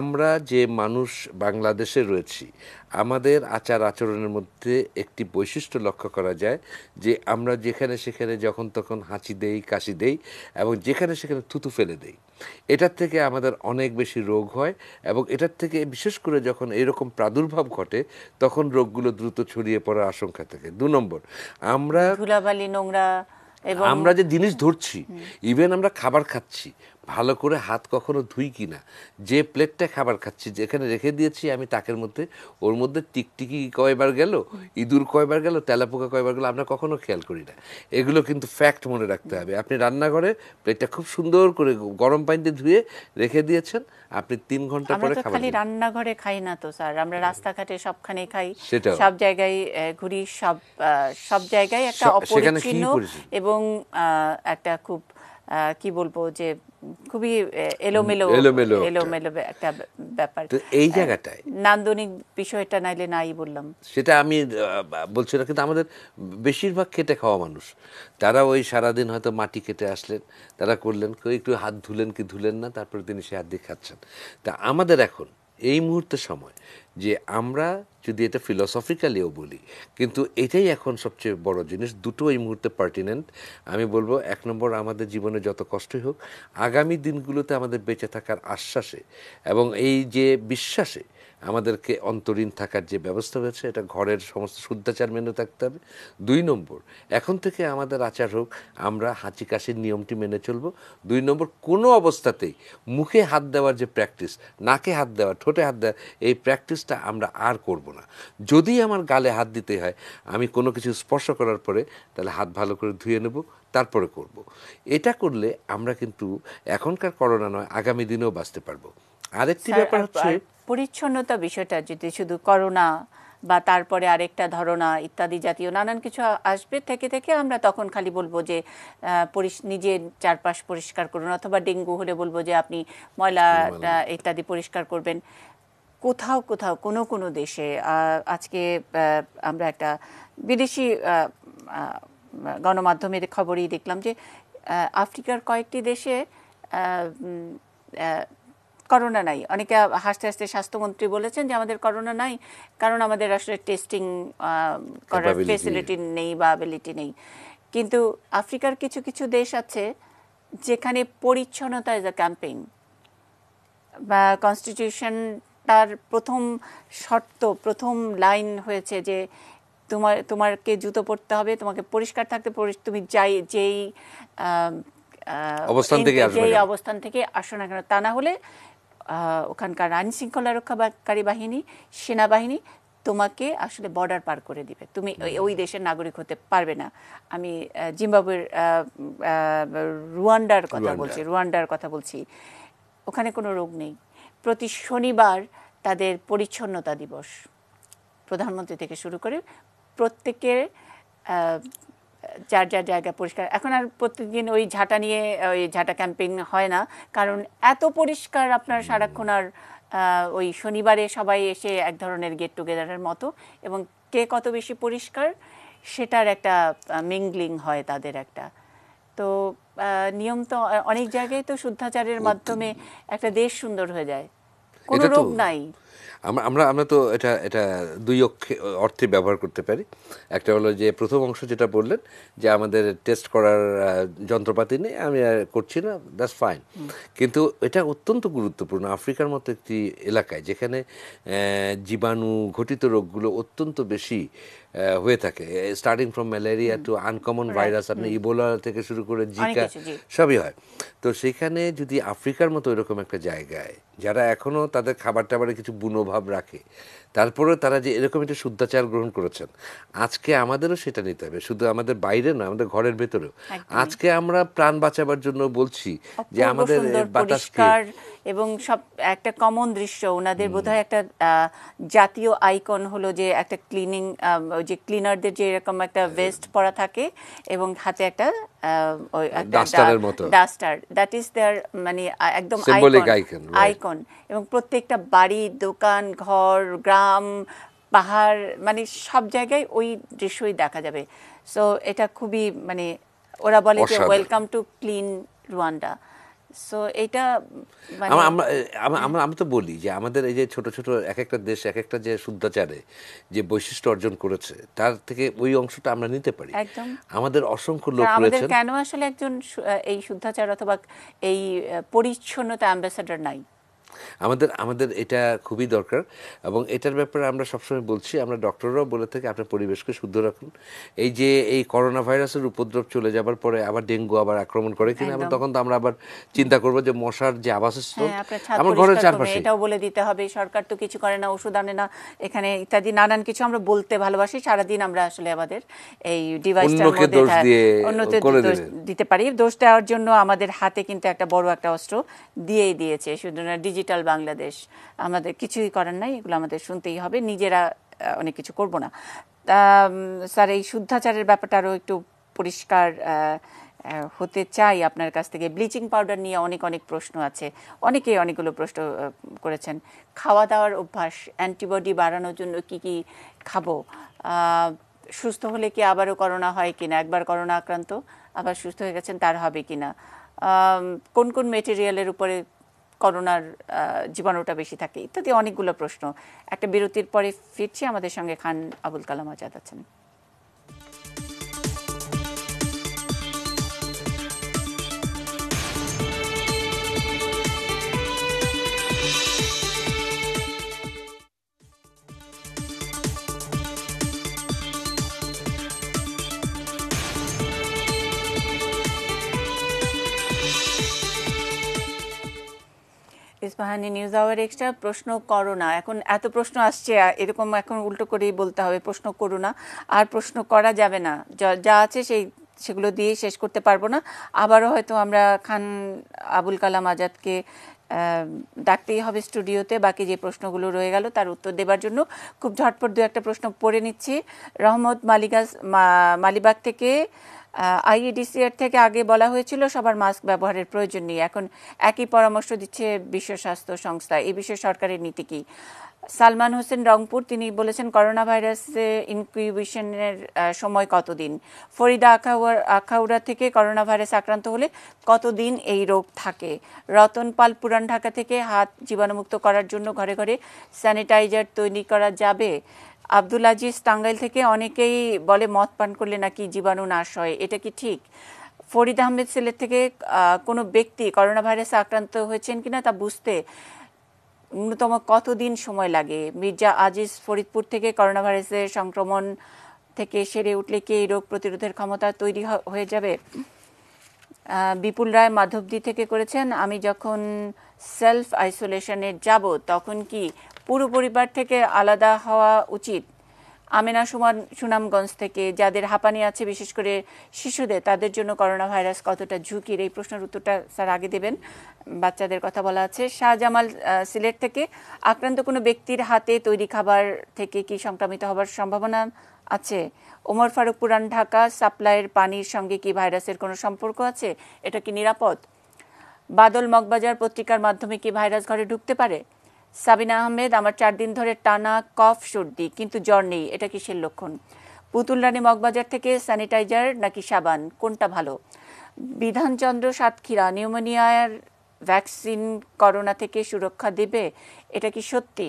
আমরা যে মানুষ বাংলাদেশে রয়েছি, আমাদের আচার আচরণের মধ্যে একটি বৈশিষ্ট্য লক্ষ্য করা যায় যে আমরা যেখানে সেখানে যখন তখন হাঁচি দেই, কাশি দেই, এবং যেখানে সেখানে থুতু ফেলে দেই। এটার থেকে আমাদের অনেক বেশি রোগ হয়, এবং এটার থেকে বিশেষ করে যখন এরকম প্রাদুর্ভাব ঘটে তখন রোগগুলো দ্রুত ছড়িয়ে পড়ার আশঙ্কা থাকে। 2 নম্বর, আমরা ধুলাবালি, নোংরা, এবং আমরা যে জিনিস ধরছি, ইভেন আমরা খাবার খাচ্ছি, ভালো করে হাত কখনো ধুই কিনা, যে প্লেটটা খাবার খাচ্ছি যেখানে রেখে দিয়েছি আমি তাকের মধ্যে, ওর মধ্যে টিকটিকি কয়বার গেল, ইঁদুর কয়বার গেল, তেলাপোকা কয়বার গেল, আমরা কখনো খেয়াল করি না। এগুলো কিন্তু ফ্যাক্ট মনে রাখতে হবে। আপনি রান্নাঘরে প্লেটটা খুব সুন্দর করে গরম পানিতে ধুয়ে রেখে দিয়েছেন, আপনি 3 ঘন্টা পরে খাবার। খালি রান্নাঘরে খাই না তো স্যার, আমরা রাস্তাঘাটে সবখানে খাই, সেটাও সব জায়গায় ঘুরি, সব জায়গায় একটা অপরিচ্ছন্ন এবং একটা খুব কি বলবো যে খুবই এলোমেলো একটা ব্যাপার। এই জায়গাটায় নান্দনিক বিষয়টা নাইলে নাই বললাম, সেটা আমি বলছি না, কিন্তু আমাদের বেশিরভাগ খেটে খাওয়া মানুষ, তারা ওই সারাদিন হয়তো মাটি কেটে আসলেন, তারা করলেন, কেউ একটু হাত ধুলেন কি ধুলেন না, তারপরে তিনি সে হাত দিয়ে খাচ্ছেন। তা আমাদের এখন এই মুহূর্তে সময় যে আমরা যদি এটা ফিলসফিক্যালিও বলি, কিন্তু এটাই এখন সবচেয়ে বড় জিনিস। দুটো এই মুহূর্তে পার্টিনেন্ট। আমি বলবো 1 নম্বর, আমাদের জীবনে যত কষ্টই হোক, আগামী দিনগুলোতে আমাদের বেঁচে থাকার আশ্বাসে এবং এই যে বিশ্বাসে আমাদেরকে অন্তরীণ থাকার যে ব্যবস্থা হয়েছে, এটা ঘরের সমস্ত শুদ্ধাচার মেনে থাকতে হবে। 2 নম্বর, এখন থেকে আমাদের আচার হোক আমরা হাঁচি কাশির নিয়মটি মেনে চলবো। 2 নম্বর, কোনো অবস্থাতেই মুখে হাত দেওয়ার যে প্র্যাকটিস, নাকে হাত দেওয়া, ঠোঁটে হাত দেওয়া, এই প্র্যাকটিসটা আমরা আর করব না। যদি আমার গালে হাত দিতে হয়, আমি কোনো কিছু স্পর্শ করার পরে তাহলে হাত ভালো করে ধুয়ে নেব, তারপরে করব। এটা করলে আমরা কিন্তু এখনকার করোনা নয়, আগামী দিনেও বাঁচতে পারবো। আরেকটি ব্যাপার হচ্ছে পরিচ্ছন্নতা বিষয়টা, যদি শুধু করোনা বা তারপরে আরেকটা ধরনা ইত্যাদি জাতীয় নানান কিছু আসবে থেকে থেকে আমরা তখন খালি বলবো যে নিজের চারপাশ পরিষ্কার করুন, অথবা ডেঙ্গু হলে বলবো যে আপনি ময়লা ইত্যাদি পরিষ্কার করবেন। কোথাও কোথাও কোনো দেশে আজকে আমরা একটা বিদেশি গণমাধ্যমের খবরই দেখলাম যে আফ্রিকার কয়েকটি দেশে করোনা নাই। অনেকে হাসতে হাসতে স্বাস্থ্যমন্ত্রী বলেছেন যে আমাদের করোনা নাই, কারণ আমাদের আসলে টেস্টিং করার ফেসিলিটি নেই বা অ্যাবিলিটি নেই। কিন্তু আফ্রিকার কিছু কিছু দেশ আছে যেখানে পরিচ্ছন্নতা ইজ আ ক্যাম্পেইন, বা কনস্টিটিউশনটার প্রথম শর্ত, প্রথম লাইন হয়েছে যে তোমাকে জুতো পরতে হবে, তোমাকে পরিষ্কার থাকতে, তুমি যেই অবস্থান থেকে আসো না কেন, তা না হলে ওখানকার আইন শৃঙ্খলা রক্ষাকারী বাহিনী, সেনাবাহিনী তোমাকে আসলে বর্ডার পার করে দিবে, তুমি ওই দেশের নাগরিক হতে পারবে না। আমি জিম্বাবুয়ের রুয়ান্ডার কথা বলছি। ওখানে কোনো রোগ নেই। প্রতি শনিবার তাদের পরিচ্ছন্নতা দিবস, প্রধানমন্ত্রী থেকে শুরু করে প্রত্যেকের যার যার জায়গা পরিষ্কার। এখন আর প্রত্যেকদিন ওই ঝাঁটা নিয়ে ওই ঝাঁটা ক্যাম্পেইন হয় না, কারণ এত পরিষ্কার আপনার সারাক্ষণ। আর ওই শনিবারে সবাই এসে এক ধরনের গেট টুগেদারের মতো, এবং কে কত বেশি পরিষ্কার সেটার একটা মিংলিং হয় তাদের একটা। তো নিয়ম তো অনেক জায়গায় তো শুদ্ধাচারের মাধ্যমে একটা দেশ সুন্দর হয়ে যায়, কোনো রোগ নাই। আমরা তো এটা দুই অর্থে ব্যবহার করতে পারি। একটা হলো যে প্রথম অংশ যেটা বললেন যে আমাদের টেস্ট করার যন্ত্রপাতি নেই, আমি করছি না, দ্যাটস ফাইন। কিন্তু এটা অত্যন্ত গুরুত্বপূর্ণ আফ্রিকার মতো একটি এলাকায় যেখানে জীবাণু ঘটিত রোগগুলো অত্যন্ত বেশি হয়ে থাকে, starting from malaria to uncommon virus, আপনি ইবোলা থেকে শুরু করে জিকা সবই হয়। তো সেখানে যদি আফ্রিকার মতো এরকম একটা জায়গায় যারা এখনও তাদের খাবার টাবারে কিছু বুনো ভাব রাখে, তারপরেও তারা যে এরকম একটা শুদ্ধাচার গ্রহণ করেছেন, আজকে আমাদেরও সেটা নিতে হবে। শুধু আমাদের বাইরে না, আমাদের ঘরের ভেতরেও। আজকে আমরা প্রাণ বাঁচাবার জন্য বলছি যে আমাদের বাতাসকে, এবং সব একটা কমন দৃশ্য ওনাদের বোধহয় একটা জাতীয় আইকন হলো যে একটা ক্লিনিং, যে ক্লিনারদের যে এরকম একটা ভেস্ট পরা থাকে এবং হাতে একটা ডাস্টার, দ্যাট ইজ দেয়ার, মানে একদম আইকন। এবং প্রত্যেকটা বাড়ি, দোকান, ঘর, গ্রাম, পাহাড়, মানে সব জায়গায় ওই দৃশ্যই দেখা যাবে। সো এটা খুবই, মানে ওরা বলে যে welcome to clean Rwanda. So এটা আমরা তো বলি যে আমাদের এই যে ছোট ছোট এক একটা দেশ এক একটা যে শুদ্ধাচারে যে বৈশিষ্ট্য অর্জন করেছে, তার থেকে ওই অংশটা আমরা নিতে পারি। একদম আমাদের অসংখ্য লোক রয়েছে। কেন আসলে একজন এই শুদ্ধাচার অথবা এই পরিচ্ছন্নতা অ্যাম্বাসেডর নাই? আমাদের এটা খুবই দরকার, এবং এটার ব্যাপারে আমরা সবসময় বলছি, আমরা ডক্টররাও বলে থাকি আপনার পরিবেশকে শুদ্ধ রাখুন। এই যে এই করোনা ভাইরাসের উপদ্রব চলে যাবার পরে আবার ডেঙ্গু আবার আক্রমণ করে কিনা, তখন তো আমরা আবার চিন্তা করবো যে মশার যে আবাসস্থল আমার ঘরের চারপাশে, এটাও বলে দিতে হবে। সরকার তো কিছু করে না, ওষুধ আনে না এখানে ইত্যাদি নানান কিছু আমরা বলতে ভালোবাসি। সারাদিন আমরা আসলে আমাদের এই ডিভাইসটার মধ্যে অন্যদের দোষ দিতে পারি। দোষ দেওয়ার জন্য আমাদের হাতে কিন্তু একটা বড় একটা অস্ত্র দিয়েই দিয়েছে, শুধু না ডিজিটাল বাংলাদেশ। আমাদের কিছুই করার নাই, এগুলো আমাদের শুনতেই হবে, নিজেরা অনেক কিছু করব না। স্যার, এই শুদ্ধাচারের ব্যাপারটা আরও একটু পরিষ্কার হতে চাই আপনার কাছ থেকে। ব্লিচিং পাউডার নিয়ে অনেক প্রশ্ন আছে, অনেকেই অনেকগুলো প্রশ্ন করেছেন। খাওয়া দাওয়ার অভ্যাস, অ্যান্টিবডি বাড়ানোর জন্য কি কি খাবো, সুস্থ হলে কি আবারও করোনা হয় কিনা, একবার করোনা আক্রান্ত আবার সুস্থ হয়ে গেছেন তার হবে কিনা, কোন কোন মেটেরিয়ালের উপরে করোনার জীবাণুটা বেশি থাকে, ইত্যাদি অনেকগুলো প্রশ্ন। একটা বিরতির পরে ফিরছি, আমাদের সঙ্গে খান আবুল কালাম আজাদ আছেন। Ispahani news hour extra. প্রশ্ন করোনা, এখন এত প্রশ্ন আসছে, এরকম এখন উল্টো করেই বলতে হবে প্রশ্ন করোনা, আর প্রশ্ন করা যাবে না, যা আছে সেগুলো দিয়ে শেষ করতে পারবো না। আবারও হয়তো আমরা খান আবুল কালাম আজাদকে ডাকতেই হবে স্টুডিওতে, বাকি যে প্রশ্নগুলো রয়ে গেল তার উত্তর দেবার জন্য। খুব ঝটপট দু একটা প্রশ্ন পড়ে নিচ্ছি। রহমত মালিবাগ থেকে, আইইডিসিআর থেকে আগে বলা হয়েছিল সবার মাস্ক ব্যবহারের প্রয়োজন নেই, এখন একই পরামর্শ দিচ্ছে বিশ্ব স্বাস্থ্য সংস্থা, এই বিষয়ে সরকারের নীতি কি? সালমান হোসেন রংপুর, তিনি বলেছেন করোনা ভাইরাসে ইনকিউবেশনের সময় কতদিন? ফরিদা আখাউড়া থেকে, করোনা ভাইরাস আক্রান্ত হলে কতদিন এই রোগ থাকে? রতন পাল পুরান ঢাকা থেকে, হাত জীবাণুমুক্ত করার জন্য ঘরে ঘরে স্যানিটাইজার তৈরি করা যাবে? আব্দুল আজিজ টাঙ্গাইল থেকে, অনেকেই বলে মদ পান করলে নাকি জীবাণু নাশ হয়, এটা কি ঠিক? ফরিদ আহমেদ সিলেট থেকে, কোনো ব্যক্তি করোনা ভাইরাসে আক্রান্ত হয়েছেন কিনা তা বুঝতে ন্যূনতম কতদিন সময় লাগে? মির্জা আজিজ ফরিদপুর থেকে, করোনা ভাইরাসের সংক্রমণ থেকে সেরে উঠলে কি এই রোগ প্রতিরোধের ক্ষমতা তৈরি হয়ে যাবে? বিপুল রায় মাধবদী থেকে করেছেন, আমি যখন সেলফ আইসোলেশনে যাব তখন কি পুরো পরিবার থেকে আলাদা হওয়া উচিত? আমেনা সুনামগঞ্জ থেকে, যাদের হাঁপানি আছে বিশেষ করে শিশুদের, তাদের জন্য করোনা ভাইরাস কতটা ঝুঁকির? এই প্রশ্নের উত্তরটা স্যার আগে দেবেন, বাচ্চাদের কথা বলা আছে। শাহজামাল সিলেট থেকে, আক্রান্ত কোনো ব্যক্তির হাতে তৈরি খাবার থেকে কি সংক্রমিত হবার সম্ভাবনা আছে? ওমর ফারুক পুরান ঢাকা, সাপ্লাইয়ের পানির সঙ্গে কি ভাইরাসের কোনো সম্পর্ক আছে? এটা কি নিরাপদ? বাদল মগবাজার, পত্রিকার মাধ্যমে কি ভাইরাস ঘরে ঢুকতে পারে? সাবিনা আহমেদ, আমার 4 দিন ধরে টানা কফ সর্দি কিন্তু জ্বর নেই, এটা কিসের লক্ষণ? পুতুল রানী মগবাজার থেকে, স্যানিটাইজার নাকি সাবান, কোনটা ভালো? বিধানচন্দ্র সাতক্ষীরা, নিউমোনিয়ার ভ্যাকসিন করোনা থেকে সুরক্ষা দেবে, এটা কি সত্যি?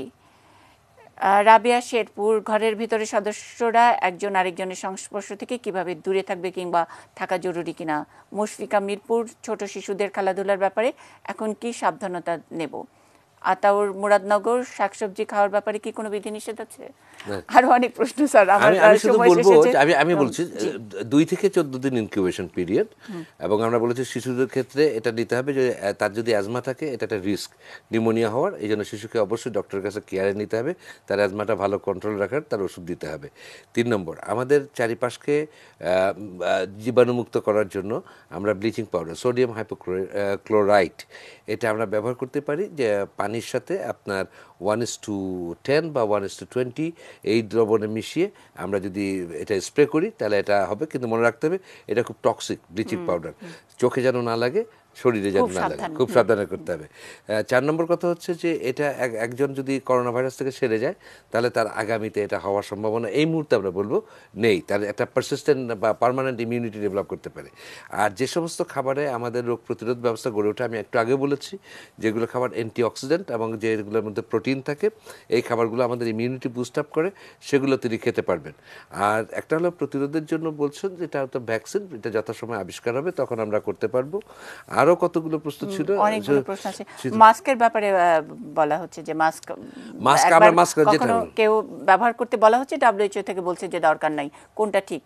রাবিয়া শেরপুর, ঘরের ভিতরে সদস্যরা একজন আরেকজনের সংস্পর্শ থেকে কিভাবে দূরে থাকবে কিংবা থাকা জরুরি কিনা? মুশফিকা মিরপুর, ছোট শিশুদের খেলাধুলার ব্যাপারে এখন কি সাবধানতা নেব? আতাউর মুরাদনগর, শাকসবজি খাওয়ার ব্যাপারে কি কোনো বিধিনিষেধ আছে? আরো অনেক প্রশ্ন স্যার, আমি শুধু বলবো, আমি বলছি 2 থেকে 14 দিন ইনকিউবেশন পিরিয়ড, এবং আমরা বলেছি শিশুদের ক্ষেত্রে এটা নিতে হবে যে তার যদি অ্যাজমা থাকে, এটা একটা রিস্ক নিউমোনিয়া হওয়ার, এই জন্য শিশুকে অবশ্যই ডক্টরের কাছে কেয়ারে নিতে হবে, তার অ্যাজমাটা ভালো কন্ট্রোল রাখার, তার ওষুধ দিতে হবে। 3 নম্বর, আমাদের চারিপাশকে জীবাণুমুক্ত করার জন্য আমরা ব্লিচিং পাউডার, সোডিয়াম হাইপোক্লোরাইট, এটা আমরা ব্যবহার করতে পারি, যে পানির সাথে আপনার 1:10 বা 1:20 এই দ্রবণে মিশিয়ে আমরা যদি এটা স্প্রে করি তাহলে এটা হবে। কিন্তু মনে রাখতে হবে এটা খুব টক্সিক ব্লিচিং পাউডার, চোখে যেন না লাগে, শরীরে যেন না লাগে, খুব সাবধানে করতে হবে। 4 নম্বর কথা হচ্ছে যে এটা একজন যদি করোনা ভাইরাস থেকে সেরে যায় তাহলে তার আগামীতে এটা হওয়ার সম্ভাবনা এই মুহূর্তে আমরা বলবো নেই, তার একটা পারসিস্টেন্ট বা পার্মানেন্ট ইমিউনিটি ডেভেলপ করতে পারে। আর যে সমস্ত খাবারে আমাদের রোগ প্রতিরোধ ব্যবস্থা গড়ে ওঠে, আমি একটু আগে বলেছি, যেগুলো খাবার অ্যান্টিঅক্সিডেন্ট এবং যেগুলোর মধ্যে প্রোটিন থাকে, এই খাবারগুলো আমাদের ইমিউনিটি বুস্ট আপ করে, সেগুলো তিনি খেতে পারবেন। আর একটা হলো প্রতিরোধের জন্য বলছেন, যেটা হয়তো ভ্যাকসিন, এটা যথাসময় আবিষ্কার হবে তখন আমরা করতে পারবো। আরো কতগুলো প্রশ্ন ছিল, অনেকগুলো প্রশ্ন আছে। মাস্কের ব্যাপারে বলা হচ্ছে যে মাস্ক আমরা মাস্ক কখনো কেউ ব্যবহার করতে বলা হচ্ছে, WHO থেকে বলছে যে দরকার নাই, কোনটা ঠিক?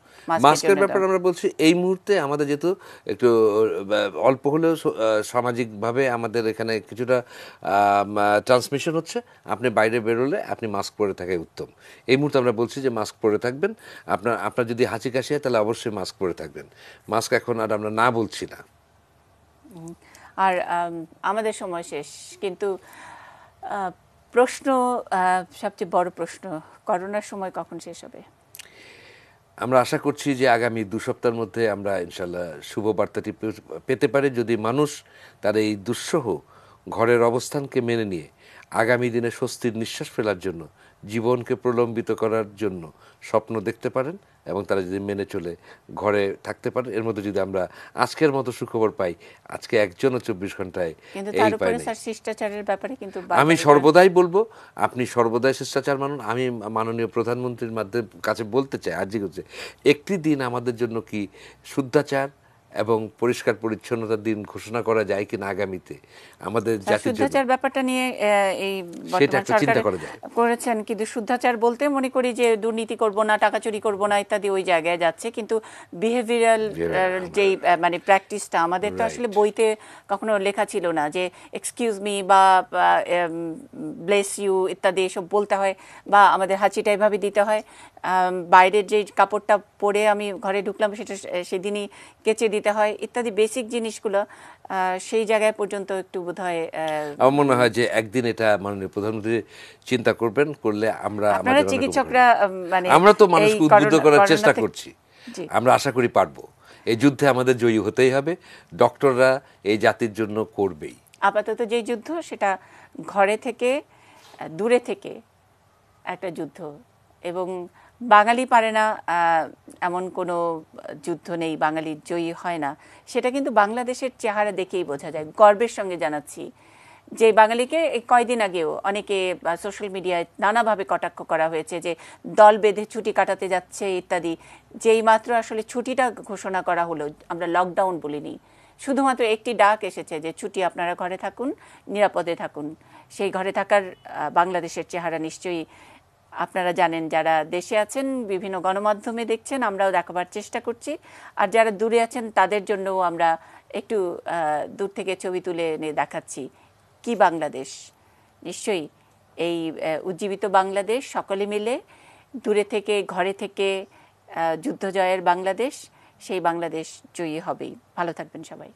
মাস্কের ব্যাপারে আমরা বলছি এই মুহূর্তে আমাদের যেহেতু একটু অল্প হলেও সামাজিকভাবে আমাদের এখানে কিছুটা ট্রান্সমিশন হচ্ছে, আপনি বাইরে বেরোলে আপনি মাস্ক পরে থাকাই উত্তম। এই মুহূর্তে আমরা বলছি যে মাস্ক পরে থাকবেন। আপনার যদি হাঁচি কাশি হয় তাহলে অবশ্যই মাস্ক পরে থাকবেন। মাস্ক এখন আর আমরা না বলছি না। আর আমাদের সময় শেষ, কিন্তু প্রশ্ন, সবচেয়ে বড় প্রশ্ন, করোনার সময় কখন শেষ হবে? আমরা আশা করছি যে আগামী 2 সপ্তাহের মধ্যে আমরা ইনশাল্লাহ শুভ বার্তাটি পেতে পারি, যদি মানুষ তার এই দুঃসহ ঘরের অবস্থানকে মেনে নিয়ে আগামী দিনে স্বস্তির নিঃশ্বাস ফেলার জন্য, জীবনকে প্রলম্বিত করার জন্য স্বপ্ন দেখতে পারেন, এবং তারা যদি মেনে চলে ঘরে থাকতে পারেন। এর মধ্যে যদি আমরা আজকের মতো সুখবর পাই, আজকে একজনও 24 ঘন্টায় এই পাই। শিষ্টাচারের ব্যাপারে কিন্তু আমি সর্বদাই বলবো, আপনি সর্বদাই শিষ্টাচার মানুন। আমি মাননীয় প্রধানমন্ত্রীর মাধ্যমে কাছে বলতে চাই, আর্জি করছি, একটি দিন আমাদের জন্য কি শুদ্ধাচার এবং পরিষ্কার পরিচ্ছন্নতার দিন ঘোষণা করা যায় কিনা আগামীতে আমাদের জাতির জন্য? শুদ্ধাচার ব্যাপারটা নিয়ে এই বর্তমান সরকার করেছেন, কিন্তু শুদ্ধাচার বলতে মনে করি যে দুর্নীতি করব না, টাকা চুরি করব না ইত্যাদি ওই জায়গায় যাচ্ছে, কিন্তু বিহেভিয়ারাল যেই মানে প্র্যাকটিসটা আমাদের তো আসলে বইতে কখনো লেখা ছিল না, যে এক্সকিউজ মি বা ব্লেস ইউ ইত্যাদি এসব বলতে হয়, বা আমাদের হাঁচিটা এভাবে দিতে হয়, বাইরের যে কাপড়টা পরে আমি ঘরে ঢুকলাম সেটা সেদিনই কেচে দিতে হয়, ইত্যাদি বেসিক জিনিসগুলো সেই জায়গায় পর্যন্ত একটু বোধহয় আমার মনে হয় যে একদিন এটা মাননীয় প্রধানমন্ত্রী চিন্তা করবেন, করলে আমরা চিকিৎসকরা মানে আমরা তো মানুষকে উদ্বুদ্ধ করার চেষ্টা করছি, আমরা আশা করি পারবো। এই যুদ্ধে আমাদের জয়ী হতেই হবে, ডক্টররা এই জাতির জন্য করবেই। আপাতত যে যুদ্ধ, সেটা ঘরে থেকে দূরে থেকে একটা যুদ্ধ, এবং বাঙালি পারে না এমন কোনো যুদ্ধ নেই, বাঙালি জয়ী হয় না, সেটা কিন্তু বাংলাদেশের চেহারা দেখেই বোঝা যায়। গর্বের সঙ্গে জানাচ্ছি যে বাঙালিকে কয়দিন আগেও অনেকে সোশ্যাল মিডিয়ায় নানাভাবে কটাক্ষ করা হয়েছে যে দল বেঁধে ছুটি কাটাতে যাচ্ছে ইত্যাদি। যেই মাত্র আসলে ছুটিটা ঘোষণা করা হলো, আমরা লকডাউন বলিনি, শুধুমাত্র একটি ডাক এসেছে যে ছুটি, আপনারা ঘরে থাকুন, নিরাপদে থাকুন। সেই ঘরে থাকার বাংলাদেশের চেহারা নিশ্চয়ই আপনারা জানেন, যারা দেশে আছেন বিভিন্ন গণমাধ্যমে দেখছেন, আমরাও দেখাবার চেষ্টা করছি, আর যারা দূরে আছেন তাদের জন্যও আমরা একটু দূর থেকে ছবি তুলে এনে দেখাচ্ছি কি বাংলাদেশ। নিশ্চয়ই এই উজ্জীবিত বাংলাদেশ, সকলে মিলে দূরে থেকে ঘরে থেকে যুদ্ধ জয়ের বাংলাদেশ, সেই বাংলাদেশ জয়ী হবেই। ভালো থাকবেন সবাই।